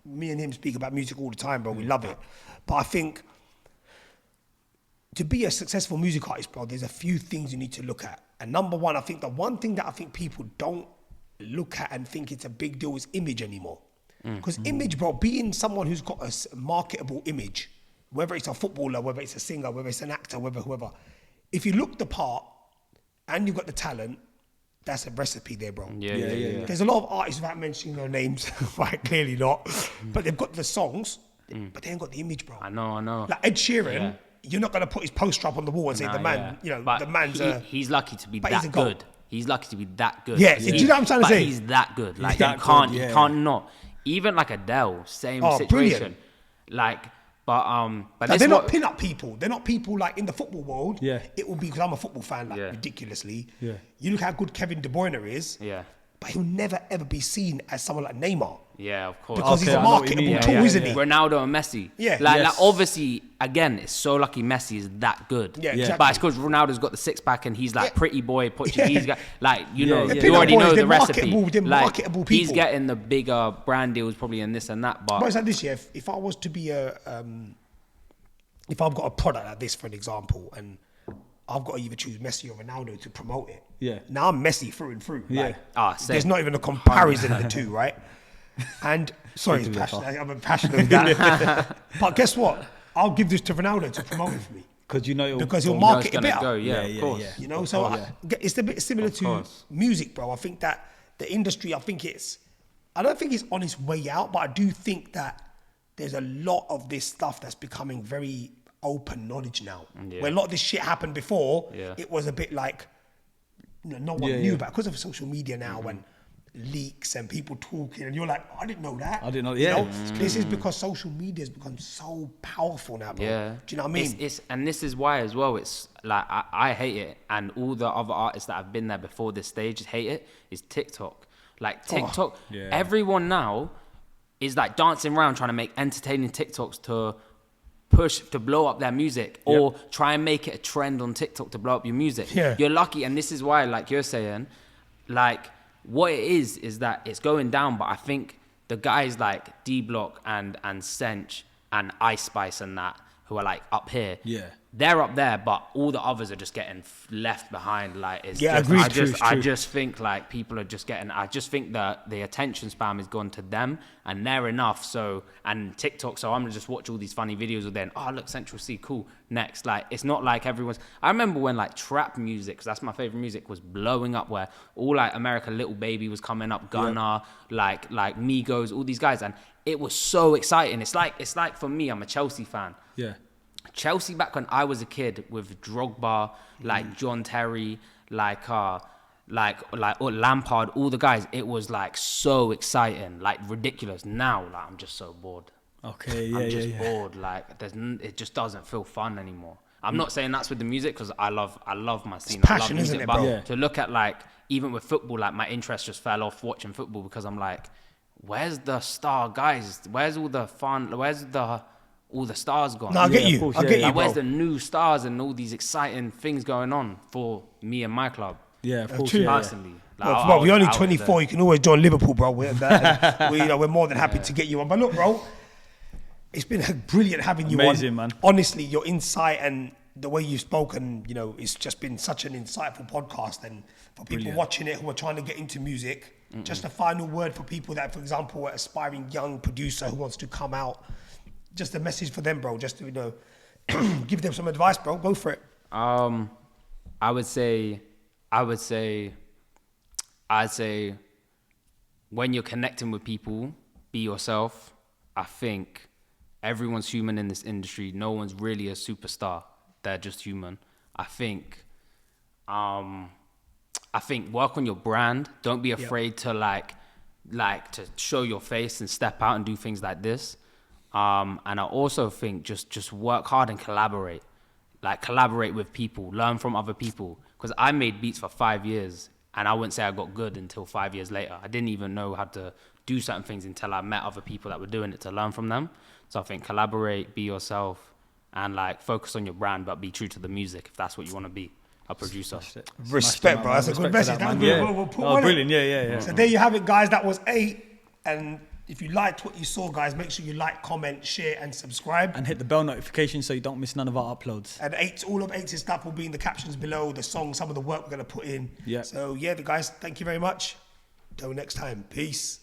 Speaker 2: me and him speak about music all the time, bro. We love it, but I think, to be a successful music artist, bro, there's a few things you need to look at. And number 1, I think the one thing that I think people don't look at and think it's a big deal is image anymore. Because image, bro, being someone who's got a marketable image, whether it's a footballer, whether it's a singer, whether it's an actor, whoever, if you look the part and you've got the talent, that's a recipe there, bro.
Speaker 3: Yeah.
Speaker 2: There's a lot of artists, without mentioning their names, right? Clearly not. But they've got the songs, but they ain't got the image, bro.
Speaker 3: I know.
Speaker 2: Like Ed Sheeran, you're not going to put his poster up on the wall and say the man,
Speaker 3: but
Speaker 2: the man's
Speaker 3: he's lucky to be that good. He's lucky to be that good.
Speaker 2: Yeah, do you know what I'm trying to say?
Speaker 3: He's that good. Like,
Speaker 1: that
Speaker 3: you can't not. Even like Adele, same situation.
Speaker 2: Brilliant.
Speaker 3: Like, but
Speaker 2: they're not pin-up people. They're not people like in the football world.
Speaker 1: Yeah.
Speaker 2: It will be, because I'm a football fan, like ridiculously.
Speaker 1: Yeah.
Speaker 2: You look how good Kevin De Bruyne is.
Speaker 3: Yeah.
Speaker 2: But he'll never ever be seen as someone like Neymar.
Speaker 3: Yeah, of course.
Speaker 2: Because he's a marketable tool, isn't he?
Speaker 3: Ronaldo and Messi.
Speaker 2: Yeah.
Speaker 3: Like obviously, again, it's so lucky Messi is that good.
Speaker 2: Yeah, exactly.
Speaker 3: But it's because Ronaldo's got the six pack and he's like pretty boy Portuguese guy. Like, you know,
Speaker 2: Yeah.
Speaker 3: you already know the recipe.
Speaker 2: They're marketable people.
Speaker 3: He's getting the bigger brand deals probably in this and that. But
Speaker 2: it's like this, yeah. If I was to be if I've got a product like this, for an example, and I've got to either choose Messi or Ronaldo to promote it.
Speaker 1: Yeah.
Speaker 2: Now I'm Messi through and through.
Speaker 1: Yeah.
Speaker 2: Like, there's not even a comparison of the two, right? And sorry, I'm passionate with that. But guess what? I'll give this to Ronaldo to promote it for me.
Speaker 1: Because
Speaker 2: he'll market it better.
Speaker 3: Go, of course.
Speaker 1: Yeah.
Speaker 2: You know, it's a bit similar to music, bro. I think that the industry, I don't think it's on its way out, but I do think that there's a lot of this stuff that's becoming very open knowledge now. Yeah. Where a lot of this shit happened before, it was a bit like, no one knew about it because of social media now and leaks and people talking, and you're like, I didn't know that.
Speaker 1: I didn't know.
Speaker 2: You know? This is because social media has become so powerful now, bro.
Speaker 3: Yeah.
Speaker 2: Do you know what I mean?
Speaker 3: And this is why as well, it's like, I hate it, and all the other artists that have been there before this stage hate it, is TikTok. Like TikTok, everyone now is like dancing around trying to make entertaining TikToks to blow up their music, or try and make it a trend on TikTok to blow up your music.
Speaker 2: Yeah.
Speaker 3: You're lucky, and this is why, like you're saying, like what it is that it's going down. But I think the guys like D-Block and Sench and Ice Spice and that, who are like up here, they're up there, but all the others are just getting left behind. Like, it's I just think like people are just getting. I just think that the attention span has gone to them, and they're enough. So, and TikTok. So I'm gonna just watch all these funny videos, and then look, Central C, cool. Next, like, it's not like everyone's. I remember when like trap music, 'cause that's my favorite music, was blowing up. Where all like American Little Baby was coming up, Gunna, like Migos, all these guys, and it was so exciting. It's like for me, I'm a Chelsea fan.
Speaker 1: Yeah.
Speaker 3: Chelsea back when I was a kid, with Drogba, like John Terry, like Lampard, all the guys, it was like so exciting, like ridiculous. Now, like, I'm just so bored.
Speaker 1: Okay,
Speaker 3: I'm just bored. Like, it just doesn't feel fun anymore. I'm not saying that's with the music, because I love my scene.
Speaker 2: It's passion,
Speaker 3: I love music,
Speaker 2: isn't it, bro?
Speaker 3: but to look at, like, even with football, like, my interest just fell off watching football, because I'm like, where's the star guys? Where's all the fun? Where's all the stars gone?
Speaker 2: No, I get you. I get you,
Speaker 3: like,
Speaker 2: bro.
Speaker 3: where's the new stars and all these exciting things going on for me and my club?
Speaker 1: Yeah, of course.
Speaker 3: Personally.
Speaker 2: Well, we're only 24. You can always join Liverpool, bro. We're more than happy to get you on. But look, bro, it's been brilliant having you on.
Speaker 1: Amazing, man.
Speaker 2: Honestly, your insight and the way you've spoken, it's just been such an insightful podcast. And for people watching it who are trying to get into music, just a final word for people that, for example, are aspiring young producer who wants to come out. Just a message for them, bro. Just to, give them some advice, bro. Go for it.
Speaker 3: I would say, when you're connecting with people, be yourself. I think everyone's human in this industry. No one's really a superstar. They're just human. I think work on your brand. Don't be afraid to like to show your face and step out and do things like this. And I also think just work hard and collaborate. Like, collaborate with people, learn from other people. Because I made beats for 5 years, and I wouldn't say I got good until 5 years later. I didn't even know how to do certain things until I met other people that were doing it to learn from them. So I think collaborate, be yourself, and like focus on your brand, but be true to the music if that's what you want to be, a producer.
Speaker 2: Respect, bro. That's a good message. That's good. We'll put one
Speaker 1: brilliant. Yeah.
Speaker 2: So there you have it, guys. That was 8. And if you liked what you saw, guys, make sure you like, comment, share, and subscribe.
Speaker 1: And hit the bell notification so you don't miss none of our uploads.
Speaker 2: And all of 8's stuff will be in the captions below, the song, some of the work we're going to put in.
Speaker 1: Yeah.
Speaker 2: So, the guys, thank you very much. Till next time. Peace.